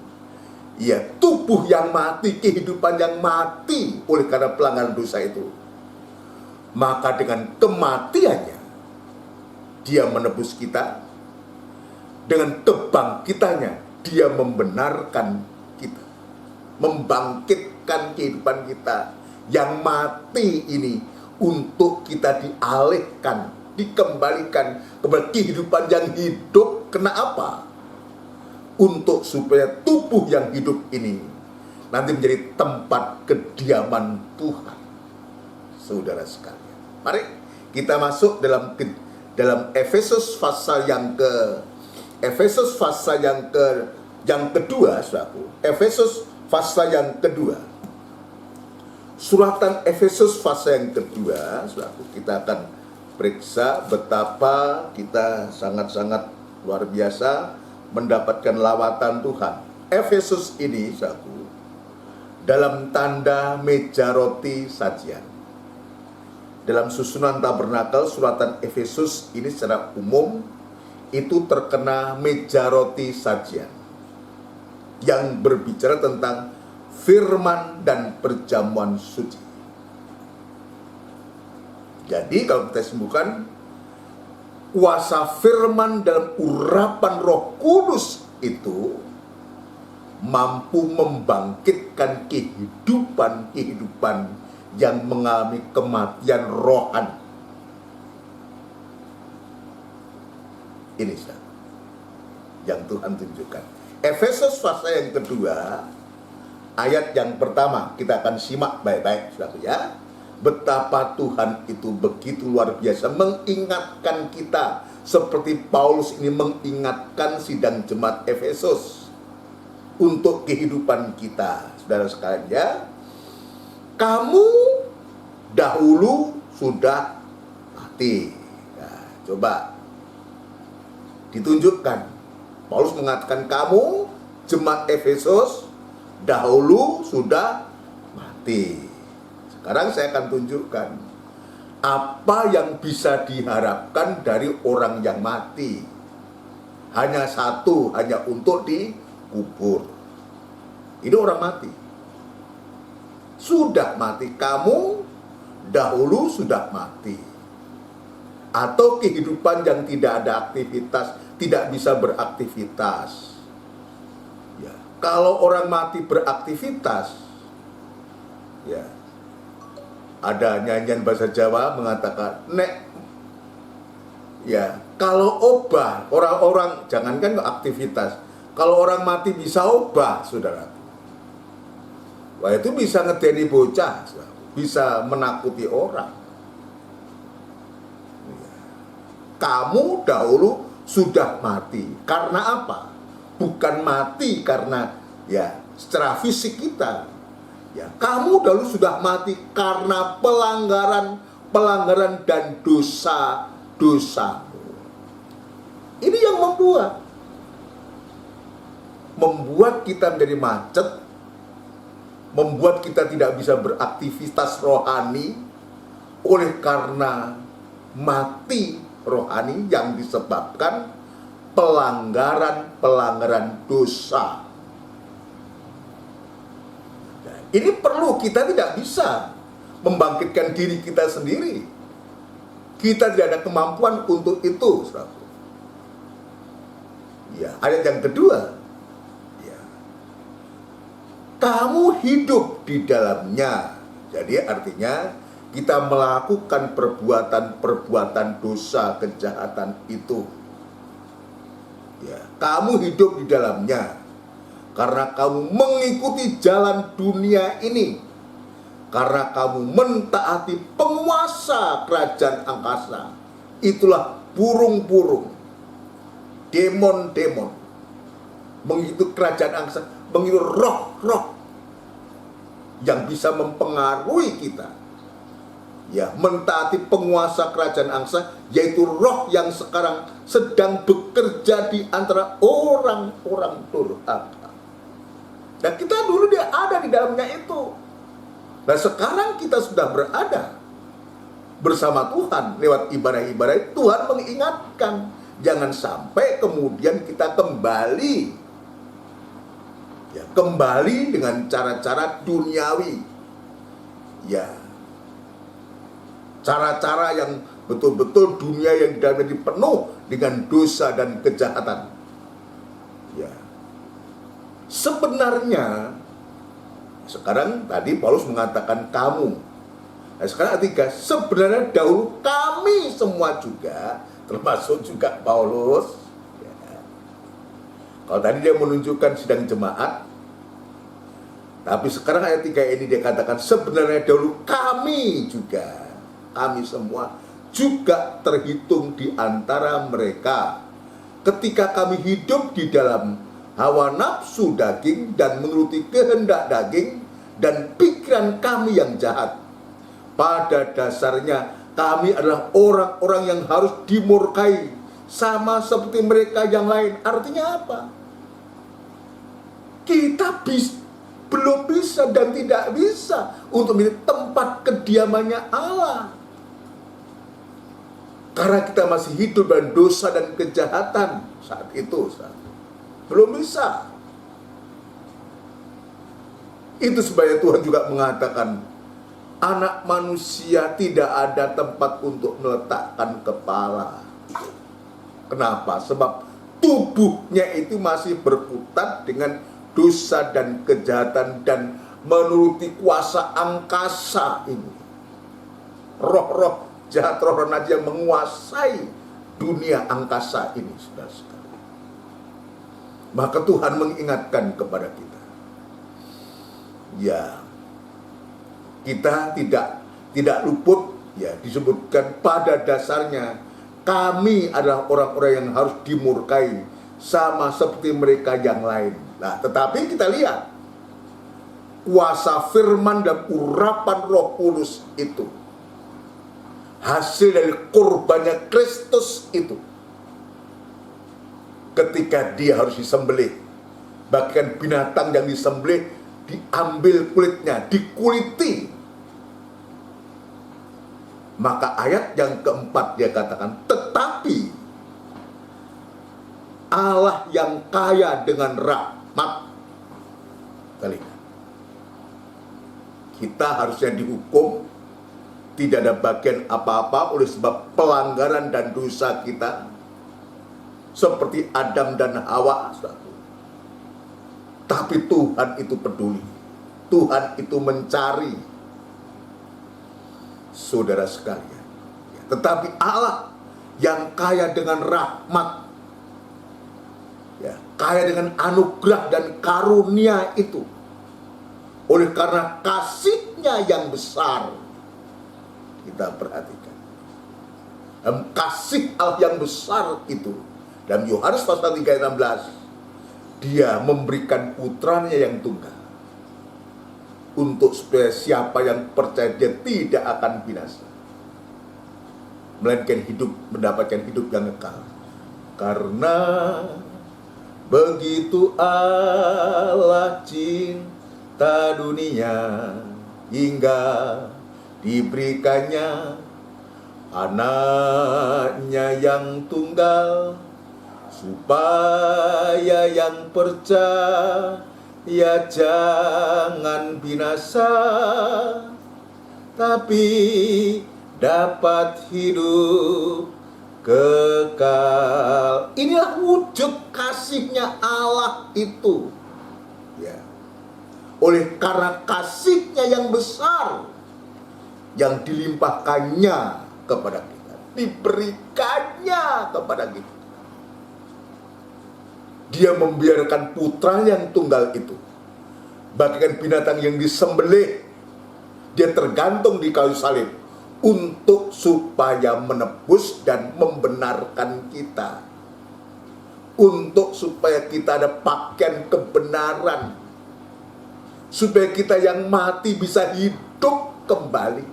ya, tubuh yang mati, kehidupan yang mati oleh karena pelanggaran dosa itu. Maka dengan kematiannya, dia menebus kita. Dengan kebangkitannya, dia membenarkan kita, membangkitkan kehidupan kita yang mati ini untuk kita dialihkan, dikembalikan kepada kehidupan yang hidup. Kenapa? Untuk supaya tubuh yang hidup ini nanti menjadi tempat kediaman Tuhan. Saudara sekalian, mari kita masuk dalam Efesus pasal yang kedua, saudaraku. Efesus pasal yang kedua. Suratan Efesus pasal yang kedua, saudaraku. Kita akan periksa betapa kita sangat-sangat luar biasa mendapatkan lawatan Tuhan. Efesus ini, saudaraku, dalam tanda meja roti sajian. Dalam susunan tabernakel, suratan Efesus ini secara umum itu terkena meja roti sajian yang berbicara tentang firman dan perjamuan suci. Jadi kalau kita simpulkan, kuasa firman dalam urapan Roh Kudus itu mampu membangkitkan kehidupan yang mengalami kematian rohani. Ini yang Tuhan tunjukkan. Efesus pasal yang kedua, ayat yang pertama, kita akan simak baik-baik, saudara, ya. Betapa Tuhan itu begitu luar biasa mengingatkan kita, seperti Paulus ini mengingatkan sidang jemaat Efesus untuk kehidupan kita. Saudara sekalian, ya, kamu dahulu sudah mati. Nah, coba ditunjukkan. Paulus mengatakan kamu, jemaat Efesus, dahulu sudah mati. Sekarang saya akan tunjukkan apa yang bisa diharapkan dari orang yang mati. Hanya satu, hanya untuk dikubur. Ini orang mati. Sudah mati, kamu dahulu sudah mati. Atau kehidupan yang tidak ada aktivitas, tidak bisa beraktivitas. Ya, kalau orang mati beraktivitas, ya, ada nyanyian bahasa Jawa mengatakan, nek, ya, kalau obah, orang-orang jangankan aktivitas, kalau orang mati bisa obah, saudara. Wah, itu bisa ngedeni bocah, bisa menakuti orang. Kamu dahulu sudah mati. Karena apa? Bukan mati karena, ya, secara fisik kita. Ya, kamu dahulu sudah mati karena pelanggaran dan dosa-dosamu. Ini yang membuat kita menjadi macet, membuat kita tidak bisa beraktivitas rohani oleh karena mati rohani yang disebabkan pelanggaran dosa. Ini perlu, kita tidak bisa membangkitkan diri kita sendiri. Kita tidak ada kemampuan untuk itu, saudara. Ya, ayat yang kedua. Ya. Kamu hidup di dalamnya. Jadi artinya kita melakukan perbuatan dosa, kejahatan itu. Ya, kamu hidup di dalamnya. Karena kamu mengikuti jalan dunia ini. Karena kamu mentaati penguasa kerajaan angkasa. Itulah burung-burung, demon-demon, mengikuti kerajaan angkasa, mengikuti roh-roh yang bisa mempengaruhi kita. Ya, mentaati penguasa kerajaan angkasa, yaitu roh yang sekarang sedang bekerja di antara orang-orang durhaka. Dan kita dulu ada di dalamnya itu. Nah, sekarang kita sudah berada bersama Tuhan lewat ibadah-ibadah. Tuhan mengingatkan, jangan sampai kemudian kita kembali dengan cara-cara duniawi, cara-cara yang betul-betul dunia yang dalamnya penuh dengan dosa dan kejahatan. Sebenarnya sekarang tadi Paulus mengatakan kamu. Nah, sekarang ketiga, sebenarnya dahulu kami semua juga, termasuk juga Paulus. Kalau tadi dia menunjukkan sidang jemaat, tapi sekarang ayat 3 ini dia katakan sebenarnya dahulu kami juga, kami semua juga terhitung di antara mereka ketika kami hidup di dalam hawa nafsu daging dan menuruti kehendak daging dan pikiran kami yang jahat. Pada dasarnya kami adalah orang-orang yang harus dimurkai sama seperti mereka yang lain. Artinya apa? Kita belum bisa dan tidak bisa untuk menjadi tempat kediamannya Allah. Karena kita masih hidup dalam dosa dan kejahatan saat itu. Belum bisa. Itu sebabnya Tuhan juga mengatakan, anak manusia tidak ada tempat untuk meletakkan kepala. Kenapa? Sebab tubuhnya itu masih berkutat dengan dosa dan kejahatan dan menuruti kuasa angkasa ini. Roh-roh jahat, roh-roh najis yang menguasai dunia angkasa ini, saudara-saudara. Maka Tuhan mengingatkan kepada kita, kita tidak luput, disebutkan pada dasarnya kami adalah orang-orang yang harus dimurkai sama seperti mereka yang lain. Nah, tetapi kita lihat kuasa firman dan urapan Roh Kudus itu, hasil dari korbannya Kristus itu, ketika dia harus disembelih, bahkan binatang yang disembelih diambil kulitnya, dikuliti. Maka ayat yang keempat dia katakan, tetapi Allah yang kaya dengan rahmat. Kita harusnya dihukum, tidak ada bagian apa-apa oleh sebab pelanggaran dan dosa kita, seperti Adam dan Hawa. Tapi Tuhan itu peduli, Tuhan itu mencari, saudara sekalian. Tetapi Allah yang kaya dengan rahmat, kaya dengan anugerah dan karunia itu, oleh karena kasih-Nya yang besar, kita perhatikan kasih Allah yang besar itu. Dalam Yohanes pasal 3 ayat 16, Dia memberikan putranya yang tunggal, untuk supaya siapa yang percaya Dia tidak akan binasa, melainkan mendapatkan hidup yang kekal. Karena begitu Allah cinta dunia, hingga diberikannya anaknya yang tunggal, supaya yang percaya jangan binasa, tapi dapat hidup kekal. Inilah wujud kasih-Nya Allah itu. Oleh karena kasih-Nya yang besar, yang dilimpahkannya kepada kita, diberikannya kepada kita, Dia membiarkan putra yang tunggal itu, bagaikan binatang yang disembelih, dia tergantung di kayu salib, untuk supaya menebus dan membenarkan kita, untuk supaya kita ada pakaian kebenaran, supaya kita yang mati bisa hidup kembali,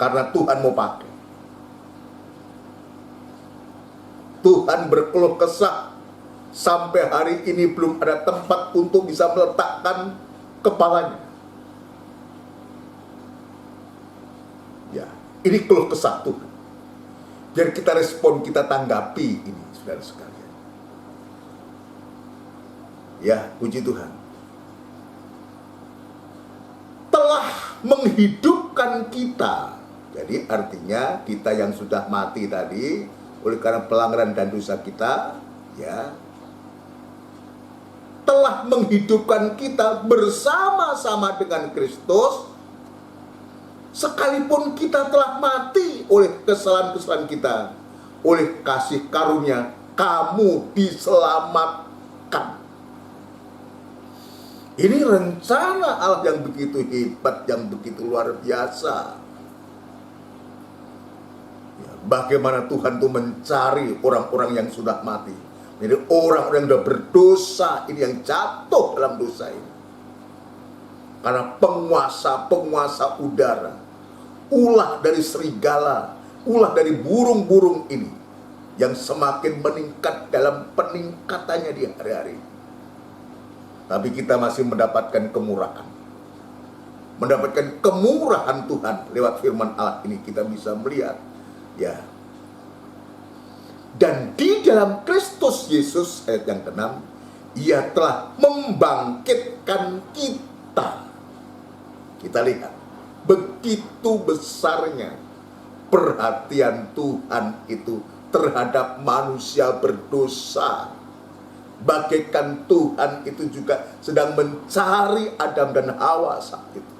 karena Tuhan mau pakai. Tuhan berkeluh kesah, sampai hari ini belum ada tempat untuk bisa meletakkan kepalanya. Ini keluh kesah Tuhan. Biar kita respon, kita tanggapi ini, saudara sekalian. Ya, puji Tuhan. Telah menghidupkan kita. Jadi artinya kita yang sudah mati tadi, oleh karena pelanggaran dan dosa kita, ya, telah menghidupkan kita bersama-sama dengan Kristus, sekalipun kita telah mati oleh kesalahan-kesalahan kita, oleh kasih karunia, kamu diselamatkan. Ini rencana Allah yang begitu hebat, yang begitu luar biasa. Ya, bagaimana Tuhan itu mencari orang-orang yang sudah mati. Jadi orang-orang yang sudah berdosa, ini yang jatuh dalam dosa ini. Karena penguasa udara, ulah dari serigala, ulah dari burung-burung ini, yang semakin meningkat dalam peningkatannya di hari-hari. Tapi kita masih mendapatkan kemurahan. Mendapatkan kemurahan Tuhan lewat firman Allah ini, kita bisa melihat, ya. Dan di dalam Kristus Yesus, ayat yang ke-6, Ia telah membangkitkan kita. Kita lihat begitu besarnya perhatian Tuhan itu terhadap manusia berdosa. Bagaikan Tuhan itu juga sedang mencari Adam dan Hawa saat itu.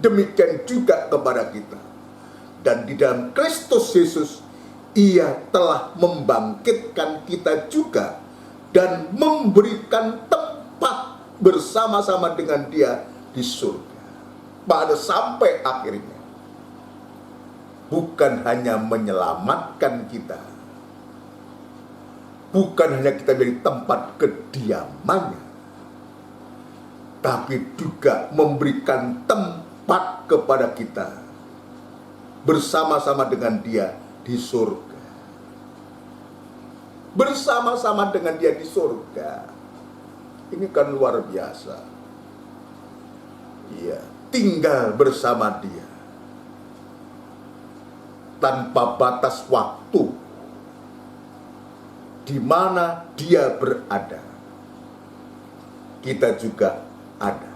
Demikian juga kepada kita. Dan di dalam Kristus Yesus, Ia telah membangkitkan kita juga dan memberikan tempat bersama-sama dengan Dia di surga. Pada sampai akhirnya, bukan hanya menyelamatkan kita, bukan hanya kita menjadi tempat kediamannya, tapi juga memberikan tempat kepada kita bersama-sama dengan Dia di surga. Bersama-sama dengan Dia di surga. Ini kan luar biasa. Iya, tinggal bersama Dia tanpa batas waktu. Di mana Dia berada, kita juga ada.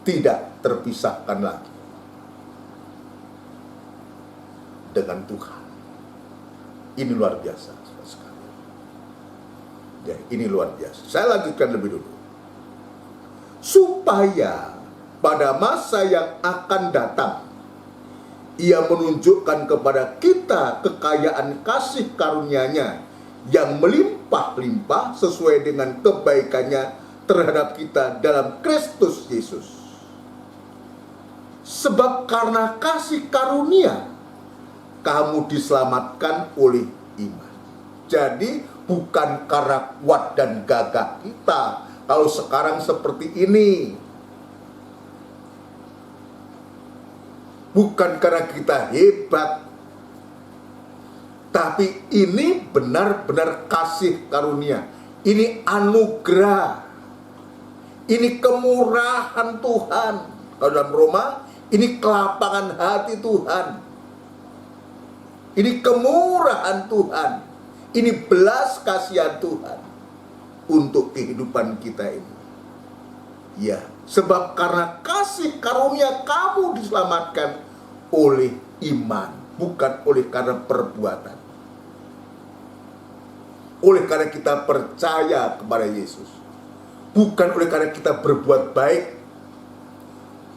Tidak terpisahkan lagi dengan Tuhan. Ini luar biasa sekali. Ya, ini luar biasa. Saya lanjutkan lebih dulu. Supaya pada masa yang akan datang, Ia menunjukkan kepada kita kekayaan kasih karunia-Nya yang melimpah-limpah sesuai dengan kebaikannya terhadap kita dalam Kristus Yesus. Sebab karena kasih karunia, kamu diselamatkan oleh iman. Jadi bukan karena kuat dan gagah kita. Kalau sekarang seperti ini, bukan karena kita hebat, tapi ini benar-benar kasih karunia. Ini anugerah. Ini kemurahan Tuhan. Kalau dalam Roma, ini kelapangan hati Tuhan. Ini kemurahan Tuhan. Ini belas kasihan Tuhan untuk kehidupan kita ini. Ya, sebab karena kasih karunia kamu diselamatkan oleh iman, bukan oleh karena perbuatan. Oleh karena kita percaya kepada Yesus, bukan oleh karena kita berbuat baik,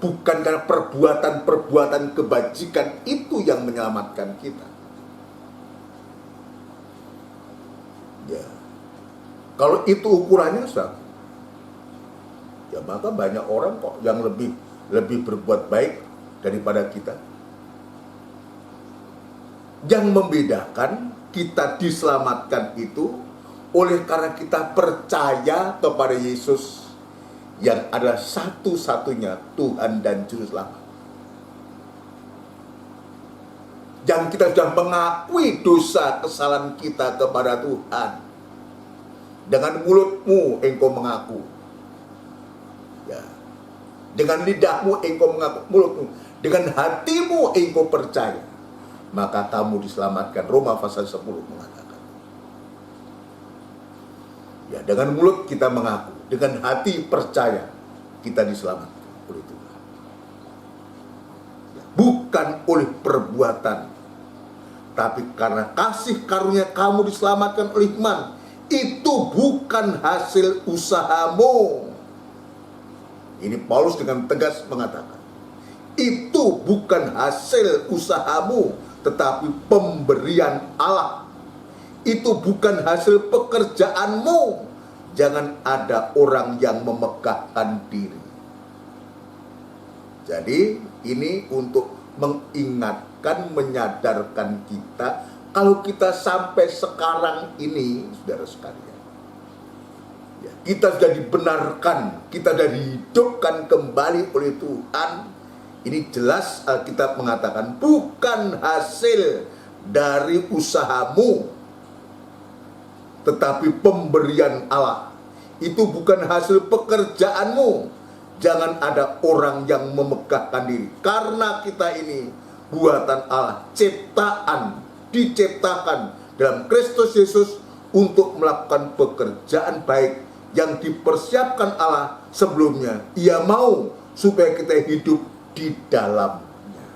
bukan karena perbuatan-perbuatan kebajikan itu yang menyelamatkan kita. Ya, kalau itu ukurannya sah, ya maka banyak orang kok yang lebih berbuat baik daripada kita. Yang membedakan kita diselamatkan itu oleh karena kita percaya kepada Yesus yang adalah satu-satunya Tuhan dan Juru Selamat. Yang kita sudah mengakui dosa kesalahan kita kepada Tuhan. Dengan mulutmu engkau mengaku. Ya. dengan lidahmu engkau mengaku mulutmu, dengan hatimu engkau percaya, maka kamu diselamatkan. Roma pasal 10 mengatakan. Ya, dengan mulut kita mengaku, dengan hati percaya, kita diselamatkan oleh Tuhan. Ya, bukan oleh perbuatan, tapi karena kasih karunia kamu diselamatkan oleh iman. Itu bukan hasil usahamu. Ini Paulus dengan tegas mengatakan, itu bukan hasil usahamu, tetapi pemberian Allah. Itu bukan hasil pekerjaanmu. Jangan ada orang yang memegahkan diri. Jadi ini untuk mengingatkan, menyadarkan kita, kalau kita sampai sekarang ini, saudara sekalian, ya, kita sudah dibenarkan, kita sudah dihidupkan kembali oleh Tuhan. Ini jelas Alkitab mengatakan bukan hasil dari usahamu, tetapi pemberian Allah. Itu bukan hasil pekerjaanmu. Jangan ada orang yang memegahkan diri. Karena kita ini buatan Allah, ciptaan, diciptakan dalam Kristus Yesus untuk melakukan pekerjaan baik yang dipersiapkan Allah sebelumnya. Ia mau supaya kita hidup di dalamnya.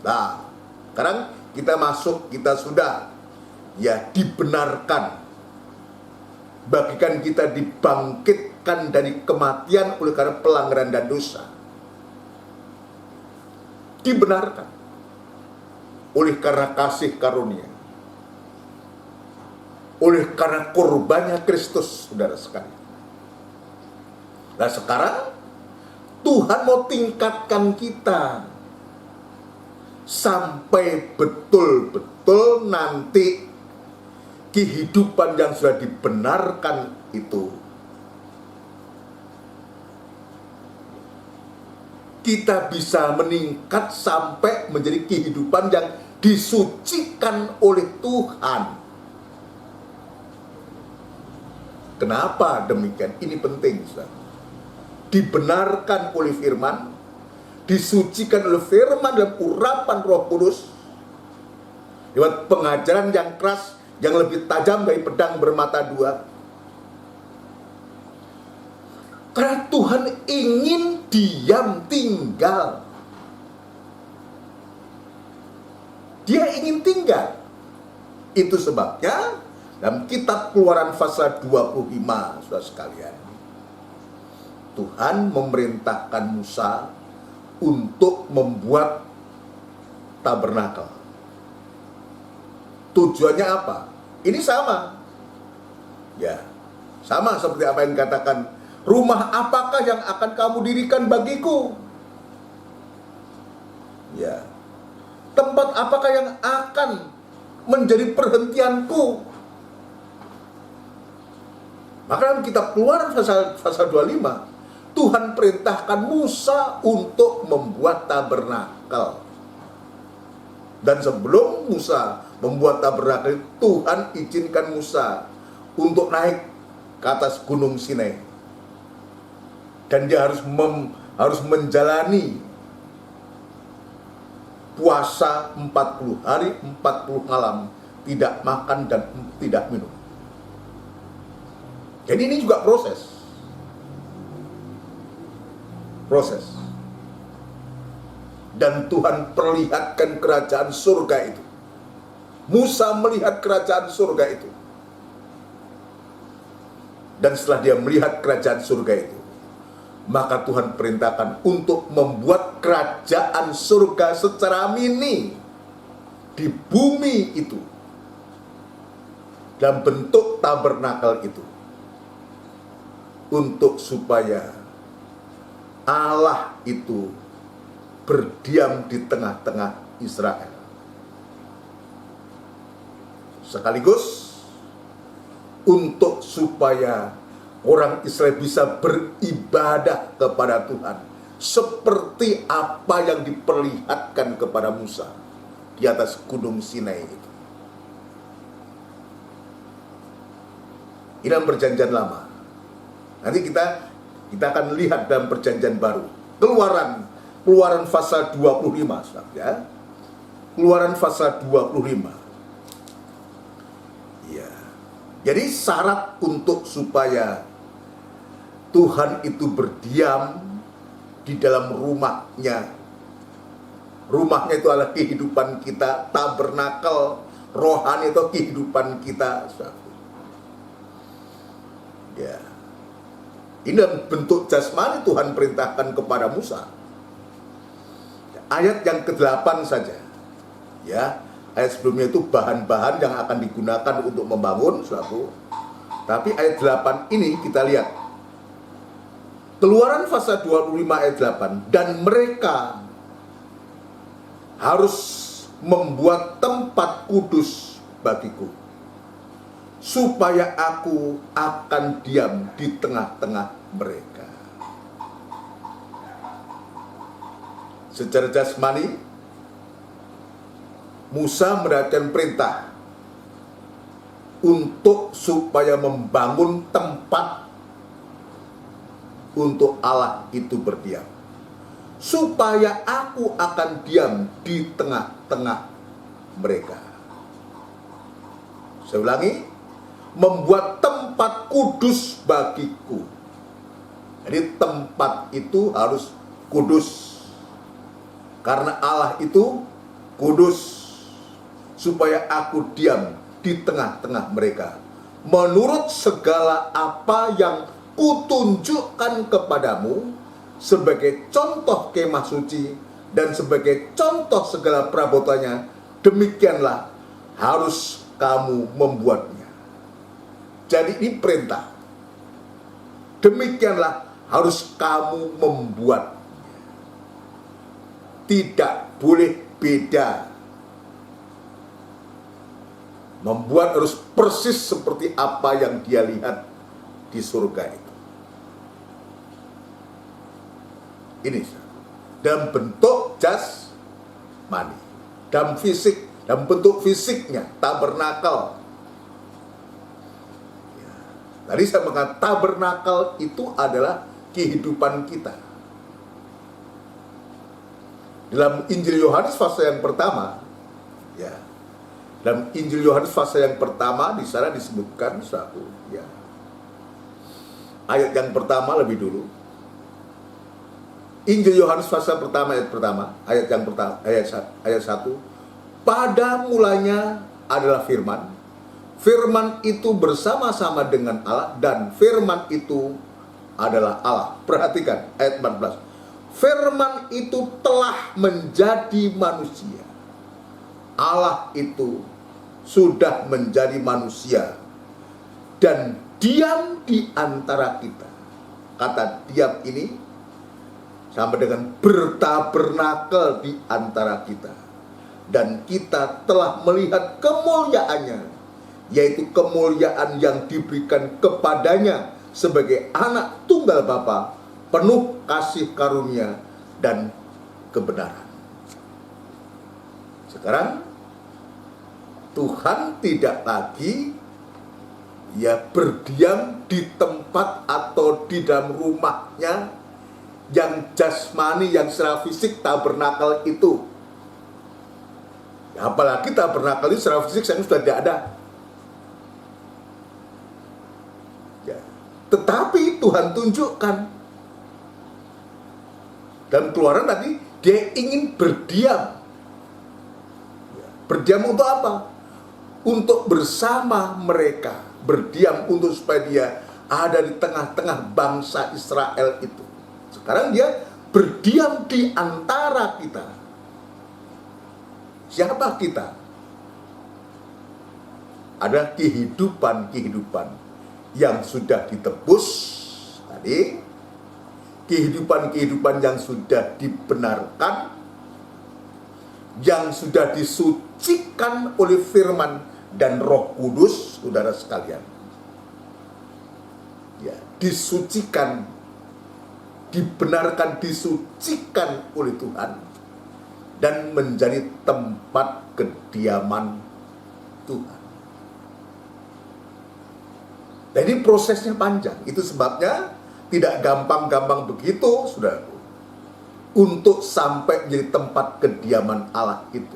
Nah, sekarang kita masuk, kita sudah ya dibenarkan. Bagikan kita dibangkitkan dari kematian oleh karena pelanggaran dan dosa. Dibenarkan oleh karena kasih karunia, oleh karena korbannya Kristus, saudara sekalian. Nah sekarang Tuhan mau tingkatkan kita sampai betul-betul nanti kehidupan yang sudah dibenarkan itu kita bisa meningkat sampai menjadi kehidupan yang disucikan oleh Tuhan. Kenapa demikian? Ini penting, saudara. Dibenarkan oleh firman, disucikan oleh firman dalam urapan Roh Kudus, lewat pengajaran yang keras, yang lebih tajam dari pedang bermata dua. Karena Tuhan ingin diam tinggal. Dia ingin tinggal. Itu sebabnya dalam kitab Keluaran pasal 25, saudara sekalian, Tuhan memerintahkan Musa untuk membuat tabernakel. Tujuannya apa? Ini sama. Ya, sama seperti apa yang dikatakan, rumah apakah yang akan kamu dirikan bagiku? Ya. Tempat apakah yang akan menjadi perhentianku? Maka dalam kitab Keluaran pasal 25, Tuhan perintahkan Musa untuk membuat tabernakel. Dan sebelum Musa membuat tabernakel, Tuhan izinkan Musa untuk naik ke atas gunung Sinai. Dan dia harus menjalani puasa 40 hari, 40 malam, tidak makan dan tidak minum. Jadi ini juga proses. Dan Tuhan perlihatkan kerajaan surga itu. Musa melihat kerajaan surga itu. Dan setelah dia melihat kerajaan surga itu, maka Tuhan perintahkan untuk membuat kerajaan surga secara mini di bumi itu, dalam bentuk tabernakel itu, untuk supaya Allah itu berdiam di tengah-tengah Israel. Sekaligus untuk supaya orang Israel bisa beribadah kepada Tuhan seperti apa yang diperlihatkan kepada Musa di atas gunung Sinai itu. Ini dalam perjanjian lama. Nanti kita akan lihat dalam perjanjian baru Keluaran pasal 25, ya. Keluaran pasal 25. Ya. Jadi syarat untuk supaya Tuhan itu berdiam di dalam rumahnya. Rumahnya itu adalah kehidupan kita, tabernakel rohani itu kehidupan kita. Ya. Ini dalam bentuk jasmani Tuhan perintahkan kepada Musa. Ayat yang ke-8 saja. Ya, ayat sebelumnya itu bahan-bahan yang akan digunakan untuk membangun suatu. Tapi ayat 8 ini kita lihat. Keluaran pasal 25 ayat 8. Dan mereka harus membuat tempat kudus bagiku, supaya aku akan diam di tengah-tengah mereka. Secara jasmani, Musa mendapatkan perintah untuk supaya membangun tempat untuk Allah itu berdiam, supaya aku akan diam di tengah-tengah mereka. Saya ulangi, membuat tempat kudus bagiku. Jadi tempat itu harus kudus, karena Allah itu kudus, supaya aku diam di tengah-tengah mereka, menurut segala apa yang kutunjukkan kepadamu sebagai contoh kemah suci dan sebagai contoh segala perabotannya, demikianlah harus kamu membuatnya. Jadi ini perintah. Demikianlah harus kamu membuatnya. Tidak boleh beda. Membuat harus persis seperti apa yang dia lihat di surga itu. Ini dalam bentuk jasmani, dalam fisik, dalam bentuk fisiknya, tabernakel. Tadi saya mengatakan tabernakel itu adalah kehidupan kita. Dalam Injil Yohanes pasal yang pertama, ya, dalam Injil Yohanes pasal yang pertama di sana disebutkan satu, ya, ayat yang pertama lebih dulu. Injil Yohanes pasal pertama ayat yang pertama, ayat 1. Pada mulanya adalah firman. Firman itu bersama-sama dengan Allah, dan firman itu adalah Allah. Perhatikan ayat 14. Firman itu telah menjadi manusia. Allah itu sudah menjadi manusia dan diam di antara kita. Kata diam ini sama dengan bertabernakel di antara kita. Dan kita telah melihat kemuliaannya, yaitu kemuliaan yang diberikan kepadanya sebagai anak tunggal Bapa, penuh kasih karunia dan kebenaran. Sekarang Tuhan tidak lagi berdiam di tempat atau di dalam rumahnya yang jasmani, yang secara fisik tabernakel itu. Apalagi tabernakel itu secara fisik sudah tidak ada. Ya. Tetapi Tuhan tunjukkan dalam Keluaran tadi, dia ingin berdiam. Berdiam untuk apa? Untuk bersama mereka. Berdiam untuk supaya dia ada di tengah-tengah bangsa Israel itu. Sekarang dia berdiam di antara kita. Siapa kita? Ada kehidupan-kehidupan yang sudah ditebus tadi, kehidupan-kehidupan yang sudah dibenarkan, yang sudah disucikan oleh firman dan Roh Kudus, saudara sekalian. Ya, disucikan, dibenarkan, disucikan oleh Tuhan dan menjadi tempat kediaman Tuhan. Jadi prosesnya panjang. Itu sebabnya tidak gampang-gampang begitu, saudaraku. untuk sampai menjadi tempat kediaman Allah itu.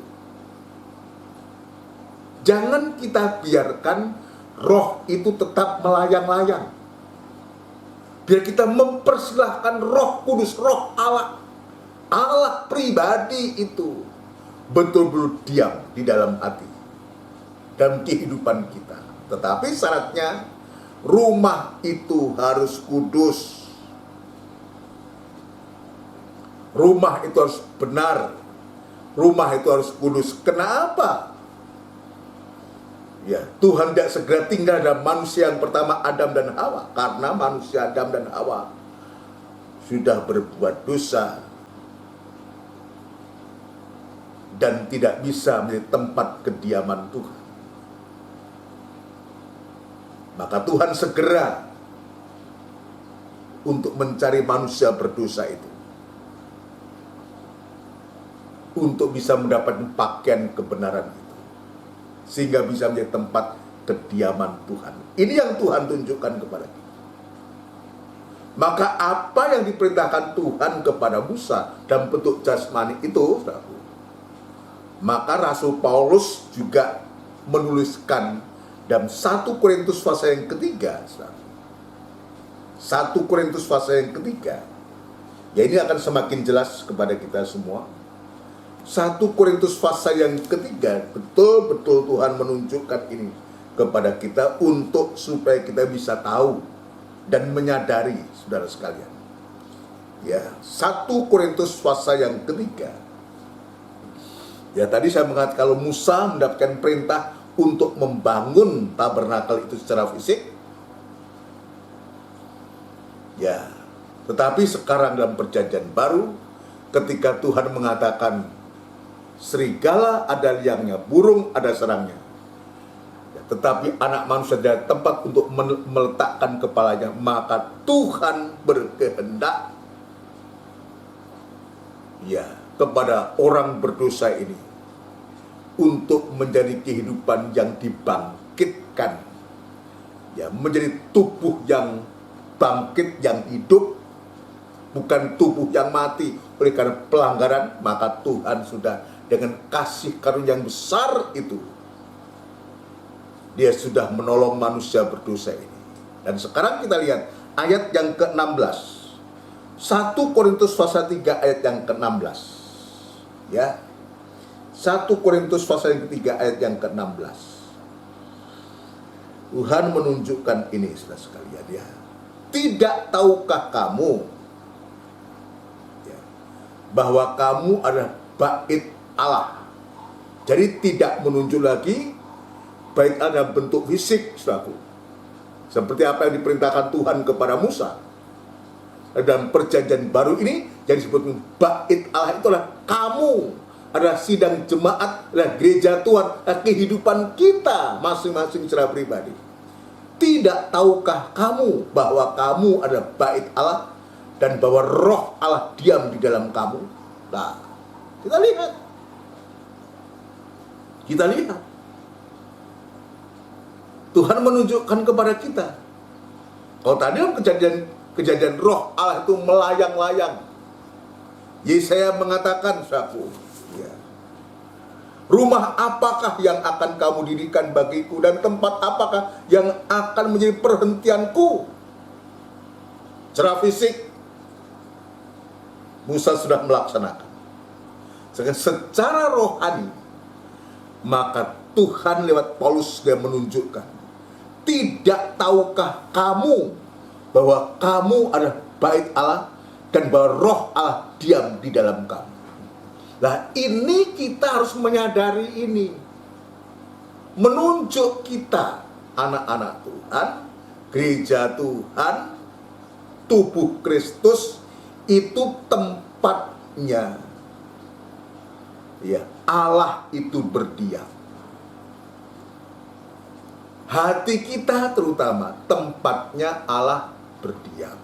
Jangan kita biarkan roh itu tetap melayang-layang. Biar kita mempersilahkan Roh Kudus, Roh Allah, Allah pribadi itu betul-betul diam di dalam hati, dalam kehidupan kita. Tetapi syaratnya rumah itu harus kudus. Rumah itu harus benar. Rumah itu harus kudus. Kenapa? Ya, Tuhan tidak segera tinggal dalam manusia yang pertama, Adam dan Hawa. Karena manusia Adam dan Hawa sudah berbuat dosa dan tidak bisa menjadi tempat kediaman Tuhan. Maka Tuhan segera untuk mencari manusia berdosa itu, untuk bisa mendapatkan pakaian kebenaran itu, sehingga bisa menjadi tempat kediaman Tuhan. Ini yang Tuhan tunjukkan kepada kita. Maka apa yang diperintahkan Tuhan kepada Musa dalam bentuk jasmani itu, maka Rasul Paulus juga menuliskan dalam 1 Korintus pasal yang ketiga. 1 Korintus pasal yang ketiga. Ya, ini akan semakin jelas kepada kita semua. 1 Korintus pasal yang ketiga, betul-betul Tuhan menunjukkan ini kepada kita untuk supaya kita bisa tahu dan menyadari, saudara sekalian. Ya, 1 Korintus pasal yang ketiga. Ya, tadi saya mengatakan kalau Musa mendapatkan perintah untuk membangun tabernakel itu secara fisik. Ya, tetapi sekarang dalam perjanjian baru, ketika Tuhan mengatakan serigala ada liangnya, burung ada sarangnya, ya, tetapi anak manusia ada tempat untuk meletakkan kepalanya, maka Tuhan berkehendak, ya, kepada orang berdosa ini untuk menjadi kehidupan yang dibangkitkan, ya, menjadi tubuh yang bangkit, yang hidup, bukan tubuh yang mati oleh karena pelanggaran. Maka Tuhan sudah dengan kasih karunia yang besar itu, Dia sudah menolong manusia berdosa ini. Dan sekarang kita lihat ayat yang ke-16, 1 Korintus pasal 3 ayat yang ke-16, ya, 1 Korintus pasal yang ketiga ayat yang ke-16. Tuhan menunjukkan ini, saudara sekalian, ya. Tidak tahukah kamu, ya, bahwa kamu adalah bait Allah? Jadi tidak menunjuk lagi bait Allah dalam bentuk fisik, saudaraku, seperti apa yang diperintahkan Tuhan kepada Musa. Dalam perjanjian baru ini yang disebut bait Allah itulah kamu, adalah sidang jemaat, adalah gereja Tuhan, adalah kehidupan kita masing-masing secara pribadi. Tidak tahukah kamu bahwa kamu adalah bait Allah dan bahwa Roh Allah diam di dalam kamu? Nah, kita lihat. Tuhan menunjukkan kepada kita. Kalau tadi dalam kejadian Roh Allah itu melayang-layang. Yesaya mengatakan, saudaraku, ya, rumah apakah yang akan kamu dirikan bagiku, dan tempat apakah yang akan menjadi perhentianku? Secara fisik Musa sudah melaksanakan. Secara rohani, maka Tuhan lewat Paulus dia menunjukkan, tidak tahukah kamu bahwa kamu adalah bait Allah dan bahwa Roh Allah diam di dalam kamu? Nah, ini kita harus menyadari ini. Menunjuk kita, anak-anak Tuhan, gereja Tuhan, tubuh Kristus, itu tempatnya, ya, Allah itu berdiam. Hati kita terutama tempatnya Allah berdiam.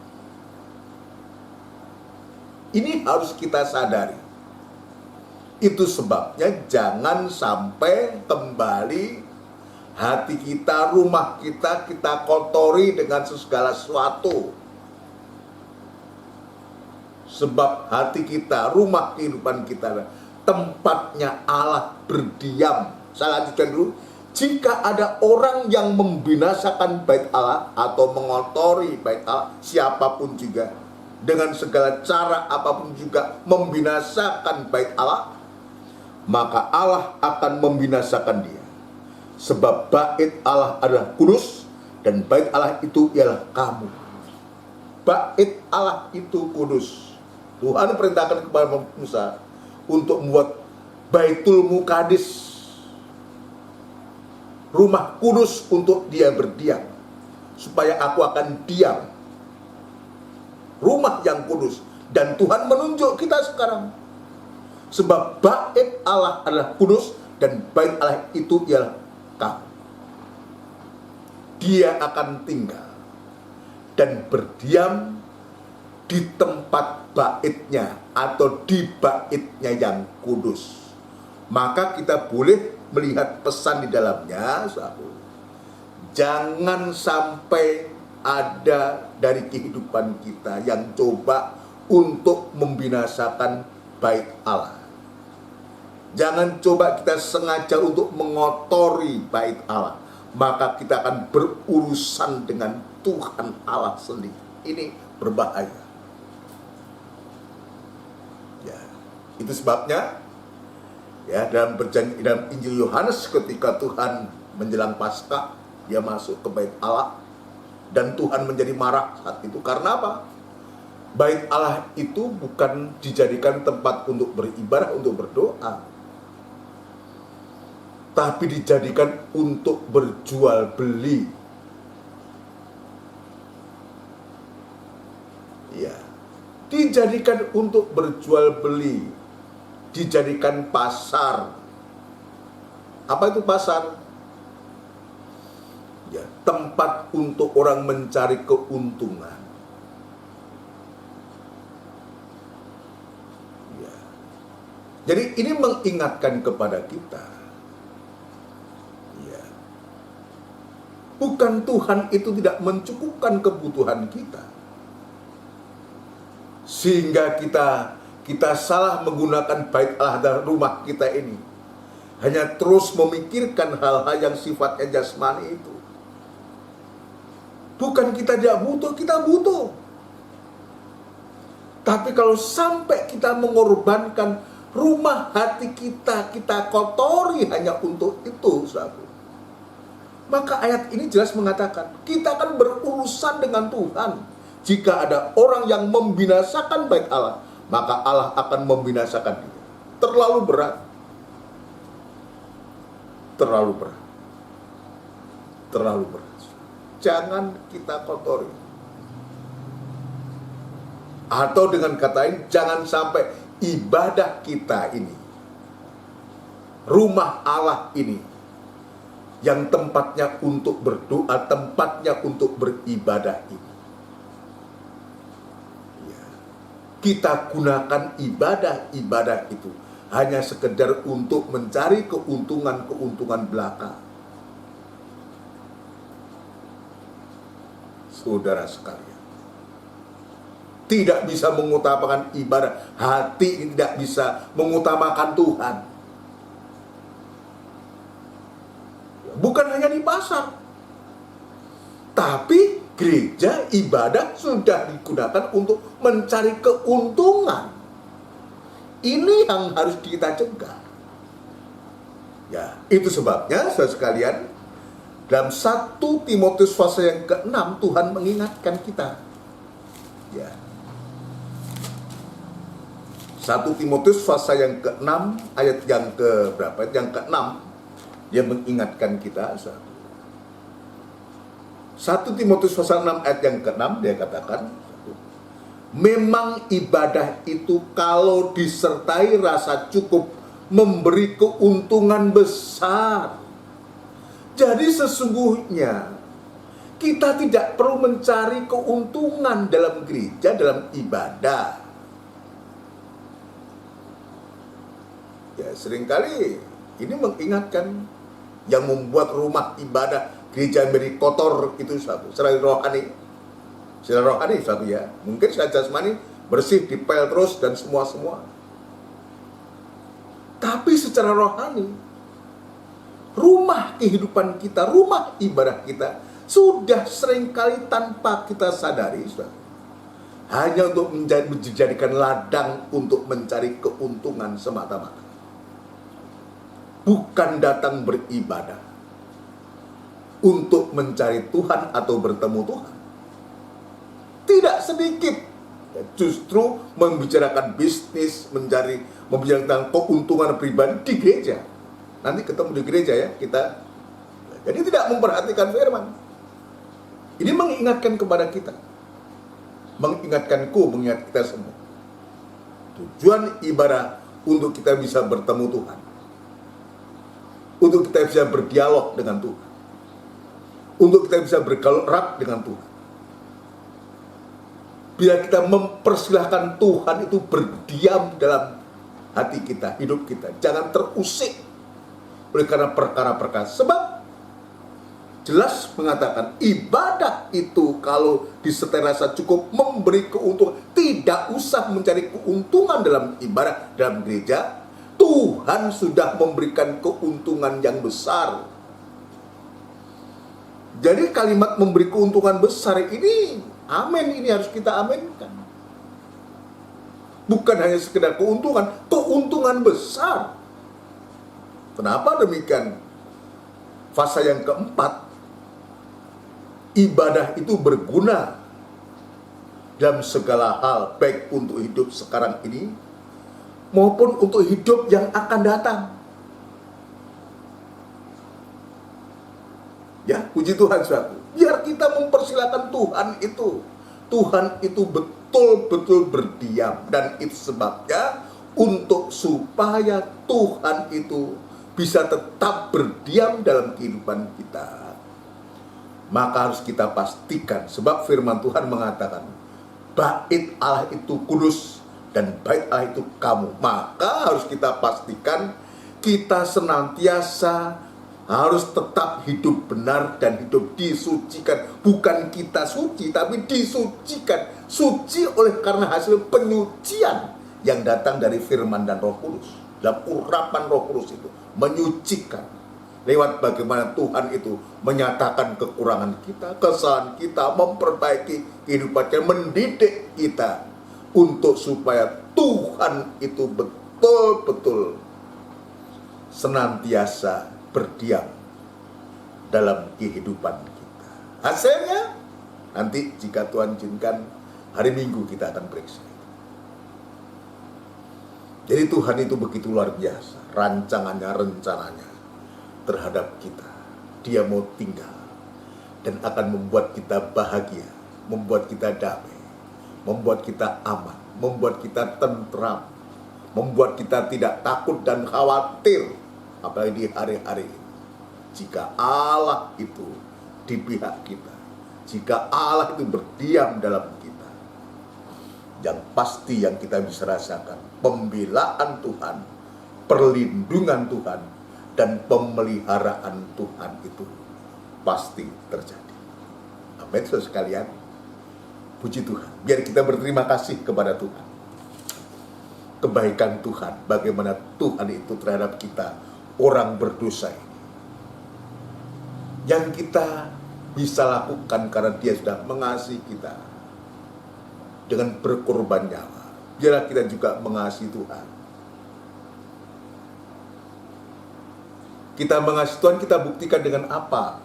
Ini harus kita sadari. Itu sebabnya jangan sampai kembali hati kita, rumah kita kotori dengan segala sesuatu. Sebab hati kita, rumah kehidupan kita, tempatnya Allah berdiam. Saya lanjutkan dulu. Jika ada orang yang membinasakan bait Allah atau mengotori bait Allah, siapapun juga, dengan segala cara apapun juga membinasakan bait Allah, maka Allah akan membinasakan dia. Sebab bait Allah adalah kudus, dan bait Allah itu ialah kamu. Bait Allah itu kudus. Tuhan perintahkan kepada Musa untuk membuat Baitul Muqaddis, rumah kudus untuk dia berdiam, supaya aku akan diam. Rumah yang kudus. Dan Tuhan menunjuk kita sekarang. Sebab bait Allah adalah kudus, dan bait Allah itu ialah kamu. Dia akan tinggal dan berdiam di tempat baitnya atau di baitnya yang kudus. Maka kita boleh melihat pesan di dalamnya, sahabat. Jangan sampai ada dari kehidupan kita yang coba untuk membinasakan bait Allah. Jangan coba kita sengaja untuk mengotori bait Allah. Maka kita akan berurusan dengan Tuhan Allah sendiri. Ini berbahaya. Ya, itu sebabnya ya dalam Injil Yohanes ketika Tuhan menjelang Paskah, dia masuk ke bait Allah dan Tuhan menjadi marah saat itu. Karena apa? Bait Allah itu bukan dijadikan tempat untuk beribadah, untuk berdoa, tapi dijadikan untuk berjual beli. Ya, dijadikan untuk berjual beli, dijadikan pasar. Apa itu pasar? Ya, tempat untuk orang mencari keuntungan. Ya. Jadi ini mengingatkan kepada kita. Bukan Tuhan itu tidak mencukupkan kebutuhan kita, sehingga kita salah menggunakan bait Allah dan rumah kita ini, hanya terus memikirkan hal-hal yang sifatnya jasmani itu. Bukan kita tidak butuh, kita butuh. Tapi kalau sampai kita mengorbankan rumah hati kita kotori hanya untuk itu, sahabat, maka ayat ini jelas mengatakan kita akan berurusan dengan Tuhan. Jika ada orang yang membinasakan bait Allah, maka Allah akan membinasakan dia. Terlalu berat. Terlalu berat. Terlalu berat. Jangan kita kotori. Atau dengan kata lain, jangan sampai ibadah kita ini, rumah Allah ini, yang tempatnya untuk berdoa, tempatnya untuk beribadah ini, ya, kita gunakan ibadah itu hanya sekedar untuk mencari keuntungan belaka. Saudara sekalian, tidak bisa mengutamakan ibadah, hati ini tidak bisa mengutamakan Tuhan. Bukan hanya di pasar, tapi gereja ibadah sudah digunakan untuk mencari keuntungan. Ini yang harus kita cegah. Ya, itu sebabnya saudara sekalian, dalam 1 Timotius pasal yang ke-6 Tuhan mengingatkan kita. Ya. 1 Timotius pasal yang ke-6 ayat yang ke berapa? Yang ke-6. Dia mengingatkan kita. 1 Timotius pasal 6 ayat yang ke-6 dia katakan, memang ibadah itu kalau disertai rasa cukup memberi keuntungan besar. Jadi sesungguhnya kita tidak perlu mencari keuntungan dalam gereja, dalam ibadah. Ya, seringkali ini mengingatkan yang membuat rumah ibadah gereja menjadi kotor itu satu. Secara rohani, sahabat ya. Mungkin secara jasmani bersih, dipel terus dan semua. Tapi secara rohani, rumah kehidupan kita, rumah ibadah kita sudah seringkali tanpa kita sadari, saudara, hanya untuk menjadikan ladang untuk mencari keuntungan semata-mata. Bukan datang beribadah untuk mencari Tuhan atau bertemu Tuhan. Tidak sedikit justru membicarakan bisnis, membicarakan keuntungan pribadi di gereja. Nanti ketemu di gereja ya kita. Jadi tidak memperhatikan firman. Ini mengingatkan kepada kita, mengingat kita semua. Tujuan ibadah untuk kita bisa bertemu Tuhan, untuk kita bisa berdialog dengan Tuhan, untuk kita bisa bergerak dengan Tuhan. Bila kita mempersilahkan Tuhan itu berdiam dalam hati kita, hidup kita, jangan terusik oleh karena perkara-perkara. Sebab jelas mengatakan ibadah itu kalau disertai rasa cukup memberi keuntungan. Tidak usah mencari keuntungan dalam ibadah, dalam gereja. Tuhan sudah memberikan keuntungan yang besar. Jadi kalimat memberi keuntungan besar ini, amin, ini harus kita aminkan. Bukan hanya sekedar keuntungan besar. Kenapa demikian? Fase yang keempat, ibadah itu berguna dalam segala hal, baik untuk hidup sekarang ini maupun untuk hidup yang akan datang. Ya, puji Tuhan, saudara. Biar kita mempersilakan Tuhan itu betul-betul berdiam, dan itu sebabnya untuk supaya Tuhan itu bisa tetap berdiam dalam kehidupan kita, maka harus kita pastikan, sebab firman Tuhan mengatakan bait Allah itu kudus dan bait Allah itu kamu. Maka harus kita pastikan kita senantiasa harus tetap hidup benar dan hidup disucikan. Bukan kita suci, tapi disucikan. Suci oleh karena hasil penyucian yang datang dari firman dan Roh Kudus. Dalam urapan Roh Kudus itu menyucikan. Lewat bagaimana Tuhan itu menyatakan kekurangan kita, kesalahan kita, memperbaiki kehidupan kita, mendidik kita untuk supaya Tuhan itu betul-betul senantiasa berdiam dalam kehidupan kita. Hasilnya nanti jika Tuhan izinkan hari Minggu kita akan periksa. Jadi Tuhan itu begitu luar biasa rencananya terhadap kita. Dia mau tinggal dan akan membuat kita bahagia, membuat kita damai, membuat kita aman, membuat kita tentram, membuat kita tidak takut dan khawatir, apalagi di hari-hari ini. Jika Allah itu di pihak kita, jika Allah itu berdiam dalam kita, yang pasti yang kita bisa rasakan pembelaan Tuhan, perlindungan Tuhan, dan pemeliharaan Tuhan itu pasti terjadi. Amin, saudara sekalian. Puji Tuhan. Biar kita berterima kasih kepada Tuhan. Kebaikan Tuhan, bagaimana Tuhan itu terhadap kita, orang berdosa ini. Yang kita bisa lakukan karena Dia sudah mengasihi kita dengan berkorban nyawa. Biarlah kita juga mengasihi Tuhan. Kita mengasihi Tuhan, kita buktikan dengan apa?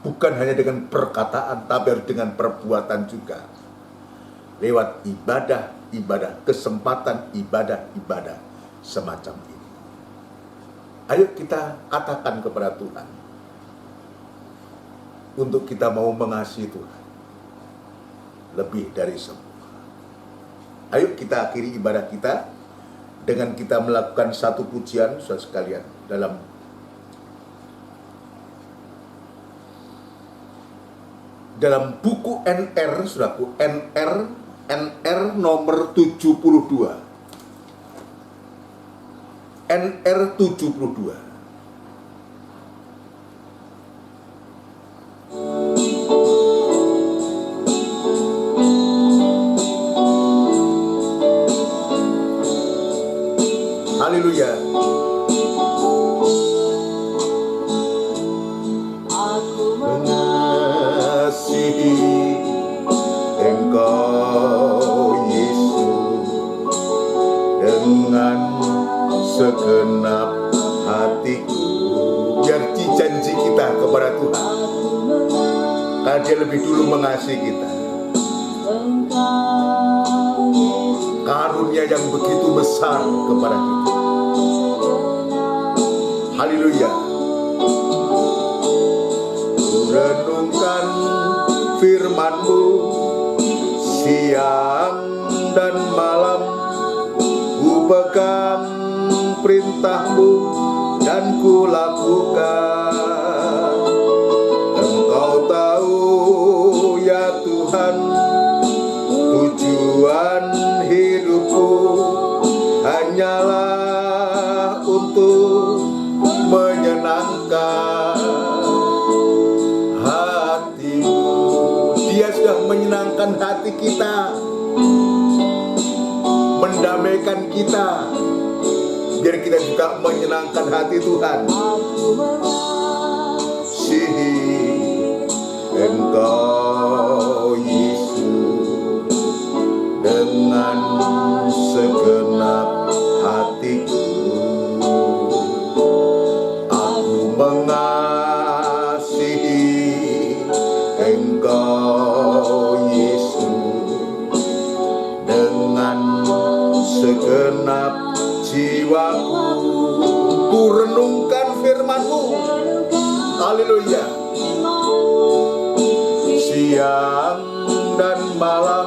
Bukan hanya dengan perkataan, tapi harus dengan perbuatan juga. Lewat ibadah, kesempatan ibadah semacam ini. Ayo kita katakan kepada Tuhan, untuk kita mau mengasihi Tuhan lebih dari semua. Ayo kita akhiri ibadah kita dengan kita melakukan satu pujian, saudara sekalian, dalam buku NR, saudaraku, NR nomor 72. NR 72. Engkau Yesus dengan segenap hatiku. Biar janji kita kepada Tuhan, karena Dia lebih dulu mengasihi kita. Karunia yang begitu besar kepada kita. Haleluya. Ku renungkan firman-Mu siang dan malam, ku pegang perintah-Mu dan ku lakukan. Engkau tahu ya Tuhan, tujuan hidupku hanyalah untuk menyenangkan hati-Mu. Dia sudah menyenangkan hati kita, mendamaikan kita, biar kita juga menyenangkan hati Tuhan. Engkau Yesus dengan segenap hatiku, aku mengasihi Engkau Yesus dengan segenap jiwaku. Ku renungkan firman-Mu, haleluya, siang dan malam,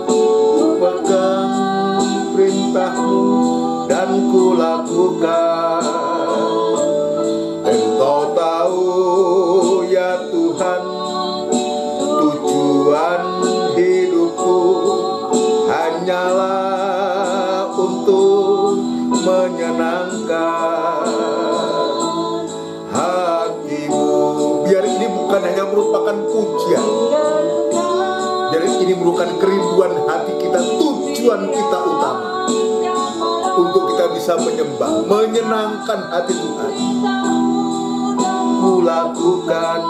ku pegang perintah-Mu dan ku lakukan. Engkau tahu ya Tuhan, tujuan hidupku hanyalah untuk menyenangkan hati-Mu. Biar ini bukan hanya merupakan pujian, biar ini merupakan kerinduan hati kita, tujuan kita utama untuk kita bisa menyembah, menyenangkan hati Tuhan. Ku lakukan.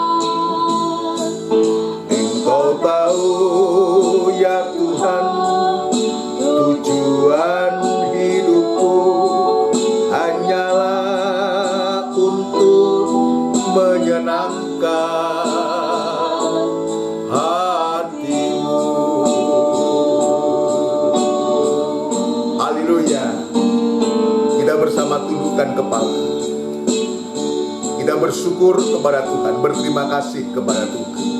Engkau tahu ya Tuhan, tujuan hidupku hanyalah untuk menyenangkan hati-Mu. Haleluya. Kita bersama tundukkan kepala, kita bersyukur kepada Tuhan, berterima kasih kepada Tuhan.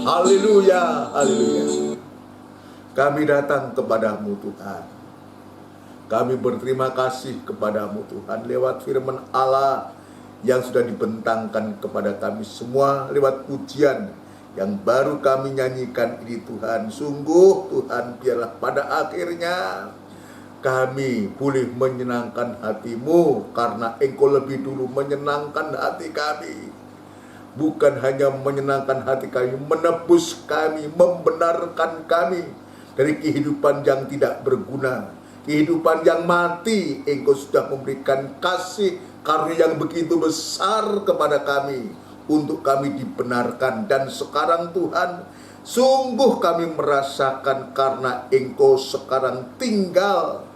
Haleluya, haleluya. Kami datang kepadamu Tuhan, kami berterima kasih kepadamu Tuhan lewat firman Allah yang sudah dibentangkan kepada kami semua, lewat pujian yang baru kami nyanyikan ini Tuhan. Sungguh Tuhan, biarlah pada akhirnya kami boleh menyenangkan hati-Mu, karena Engkau lebih dulu menyenangkan hati kami. Bukan hanya menyenangkan hati kami, menebus kami, membenarkan kami dari kehidupan yang tidak berguna, kehidupan yang mati. Engkau sudah memberikan kasih karunia yang begitu besar kepada kami untuk kami dibenarkan. Dan sekarang Tuhan, sungguh kami merasakan karena Engkau sekarang tinggal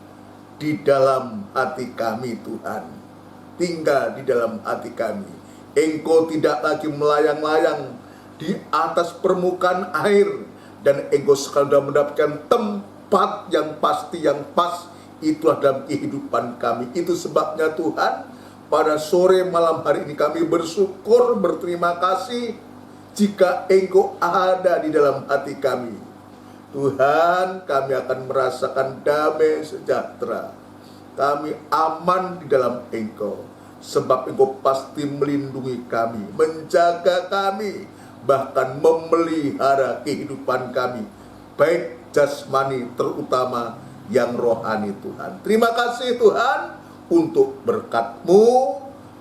di dalam hati kami Tuhan, tinggal di dalam hati kami. Engkau tidak lagi melayang-layang di atas permukaan air, dan Engkau sekarang sudah mendapatkan tempat yang pasti, yang pas, itulah dalam kehidupan kami. Itu sebabnya Tuhan, pada sore malam hari ini kami bersyukur, berterima kasih jika Engkau ada di dalam hati kami. Tuhan, kami akan merasakan damai sejahtera. Kami aman di dalam Engkau, sebab Engkau pasti melindungi kami, menjaga kami, bahkan memelihara kehidupan kami, baik jasmani terutama yang rohani Tuhan. Terima kasih Tuhan untuk berkat-Mu,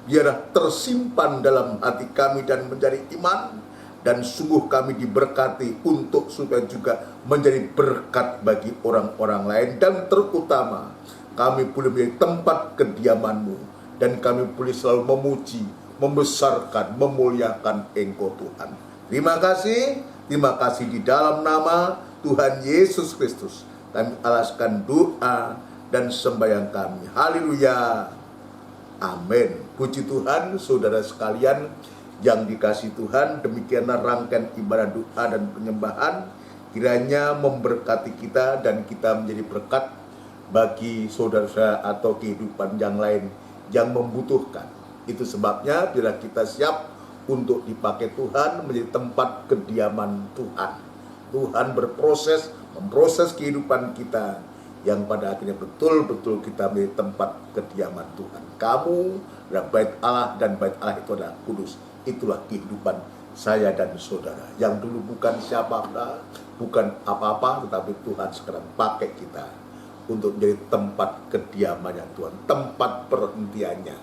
biarlah tersimpan dalam hati kami dan menjadi iman. Dan sungguh kami diberkati untuk supaya juga menjadi berkat bagi orang-orang lain. Dan terutama kami boleh menjadi tempat kediaman-Mu, dan kami boleh selalu memuji, membesarkan, memuliakan Engkau Tuhan. Terima kasih di dalam nama Tuhan Yesus Kristus. Kami alaskan doa dan sembahyang kami. Haleluya. Amin. Puji Tuhan, saudara sekalian yang dikasihi Tuhan, demikianlah rangkaian ibadah doa dan penyembahan. Kiranya memberkati kita dan kita menjadi berkat bagi saudara-saudara atau kehidupan yang lain yang membutuhkan. Itu sebabnya bila kita siap untuk dipakai Tuhan menjadi tempat kediaman Tuhan. Tuhan memproses kehidupan kita yang pada akhirnya betul-betul kita menjadi tempat kediaman Tuhan. Kamu adalah bait Allah dan bait Allah itu adalah kudus. Itulah kehidupan saya dan saudara. Yang dulu bukan siapa-siapa, bukan apa-apa, tetapi Tuhan sekarang pakai kita untuk menjadi tempat kediamannya Tuhan, tempat perhentiannya.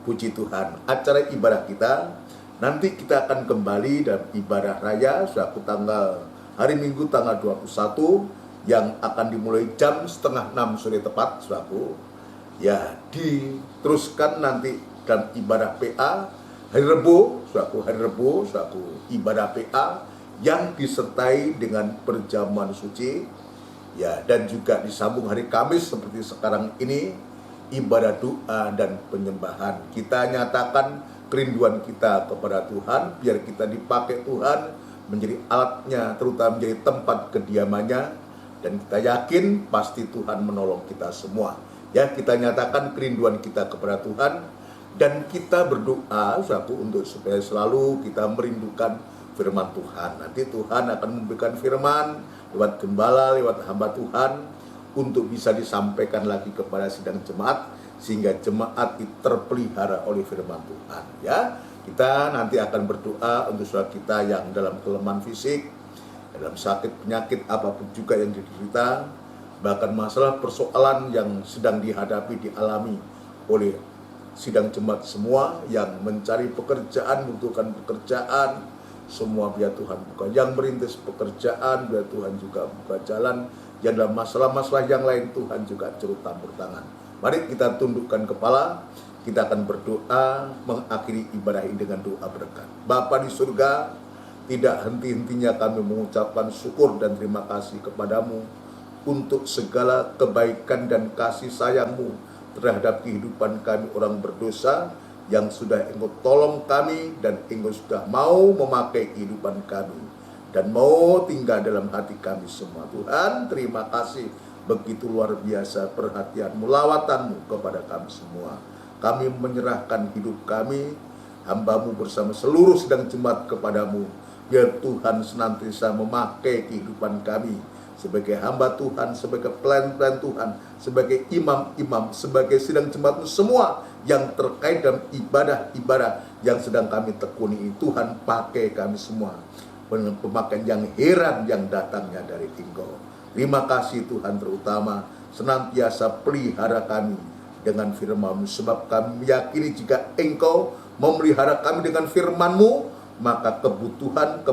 Puji Tuhan. Acara ibadah kita nanti kita akan kembali dalam ibadah raya suatu hari Minggu tanggal 21 yang akan dimulai jam 5:30 sore tepat, saudaraku. Ya, diteruskan nanti dalam ibadah PA hari Rebo, saudaraku, ibadah PA yang disertai dengan perjamuan suci. Ya, dan juga disambung hari Kamis seperti sekarang ini, ibadah doa dan penyembahan. Kita nyatakan kerinduan kita kepada Tuhan, biar kita dipakai Tuhan menjadi alatnya, terutama menjadi tempat kediamannya. Dan kita yakin pasti Tuhan menolong kita semua. Ya, kita nyatakan kerinduan kita kepada Tuhan. Dan kita berdoa untuk supaya selalu kita merindukan firman Tuhan. Nanti Tuhan akan memberikan firman lewat gembala, lewat hamba Tuhan, untuk bisa disampaikan lagi kepada sidang jemaat, sehingga jemaat terpelihara oleh firman Tuhan. Ya, kita nanti akan berdoa untuk saudara kita yang dalam kelemahan fisik, dalam sakit penyakit apapun juga yang diderita, bahkan masalah persoalan yang sedang dihadapi, dialami oleh sidang jemaat semua yang mencari pekerjaan, membutuhkan pekerjaan, semua biar Tuhan buka. Yang merintis pekerjaan, biar Tuhan juga buka jalan. Yang dalam masalah-masalah yang lain, Tuhan juga turut campur tangan. Mari kita tundukkan kepala, kita akan berdoa mengakhiri ibadah ini dengan doa berkat. Bapa di surga, tidak henti-hentinya kami mengucapkan syukur dan terima kasih kepadamu untuk segala kebaikan dan kasih sayangmu terhadap kehidupan kami orang berdosa yang sudah Engkau tolong kami, dan Engkau sudah mau memakai kehidupan kami dan mau tinggal dalam hati kami semua. Tuhan, terima kasih begitu luar biasa perhatianmu, lawatanmu kepada kami semua. Kami menyerahkan hidup kami, hamba-Mu bersama seluruh sidang jemaat kepadamu. Biar Tuhan senantiasa memakai kehidupan kami sebagai hamba Tuhan, sebagai pelayan-pelayan Tuhan, sebagai imam-imam, sebagai sidang jemaat semua yang terkait dalam ibadah-ibadah yang sedang kami tekuni. Tuhan, pakai kami semua dengan pemakaian yang heran yang datangnya dari Engkau. Terima kasih Tuhan, terutama senantiasa pelihara kami dengan firman-Mu, sebab kami meyakini jika Engkau memelihara kami dengan firman-Mu, maka kebutuhan,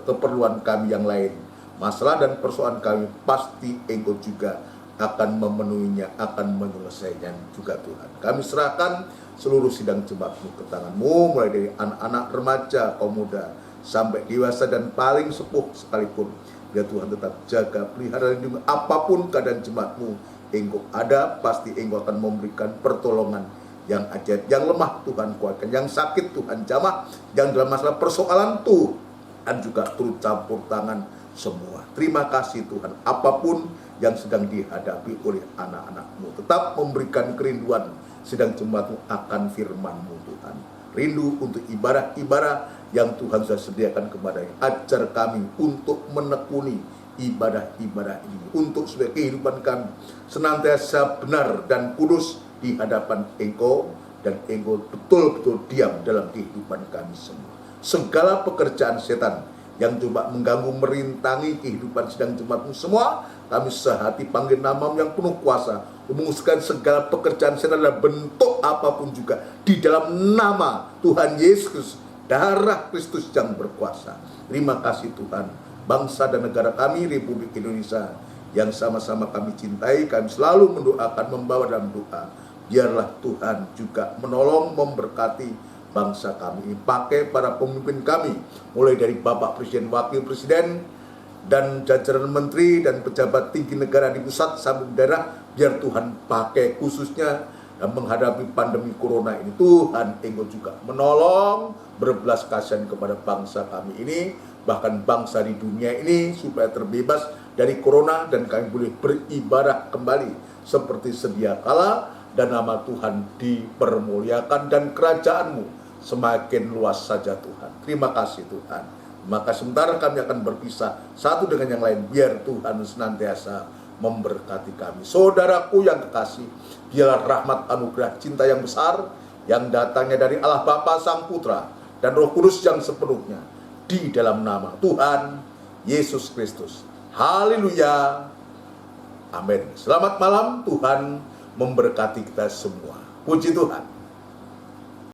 keperluan kami yang lain, masalah dan persoalan kami, pasti Engkau juga akan memenuhinya, akan menyelesaikan juga Tuhan. Kami serahkan seluruh sidang jemaat-Mu ke tangan-Mu, mulai dari anak-anak, remaja, kaum muda, sampai dewasa dan paling sepuh sekalipun. Biar Tuhan tetap jaga, pelihara, lindungi apapun keadaan jemaat-Mu. Engkau ada, pasti Engkau akan memberikan pertolongan yang ajaib. Yang lemah Tuhan kuatkan, yang sakit Tuhan jamah, yang dalam masalah persoalan Tuhan juga turut campur tangan semua. Terima kasih Tuhan, apapun yang sedang dihadapi oleh anak-anak-Mu, tetap memberikan kerinduan sidang jemaat-Mu akan firman-Mu Tuhan. Rindu untuk ibadah-ibadah yang Tuhan sudah sediakan kepada kami. Ajar kami untuk menekuni ibadah-ibadah ini, untuk supaya kehidupan kami senantiasa benar dan kudus di hadapan Engkau, dan Engkau betul-betul diam dalam kehidupan kami semua. Segala pekerjaan setan yang coba mengganggu, merintangi kehidupan sidang jemaat-Mu semua, kami sehati panggil nama-Mu yang penuh kuasa, mengusirkan segala pekerjaan setan dalam bentuk apapun juga di dalam nama Tuhan Yesus, darah Kristus yang berkuasa. Terima kasih Tuhan, bangsa dan negara kami Republik Indonesia yang sama-sama kami cintai, kami selalu mendoakan, membawa dalam doa. Biarlah Tuhan juga menolong, memberkati, bangsa kami ini. Pakai para pemimpin kami, mulai dari Bapak Presiden, Wakil Presiden, dan jajaran menteri dan pejabat tinggi negara di pusat sampai daerah. Biar Tuhan pakai khususnya menghadapi pandemi corona ini. Tuhan Engkau juga menolong, berbelas kasihan kepada bangsa kami ini, bahkan bangsa di dunia ini, supaya terbebas dari corona dan kami boleh beribadah kembali seperti sedia kala, dan nama Tuhan dipermuliakan dan kerajaan-Mu semakin luas saja Tuhan. Terima kasih Tuhan. Maka sementara kami akan berpisah satu dengan yang lain, biar Tuhan senantiasa memberkati kami. Saudaraku yang kekasih, biarlah rahmat anugerah cinta yang besar yang datangnya dari Allah Bapa, Sang Putra, dan Roh Kudus yang sepenuhnya di dalam nama Tuhan Yesus Kristus. Haleluya. Amin. Selamat malam, Tuhan memberkati kita semua. Puji Tuhan.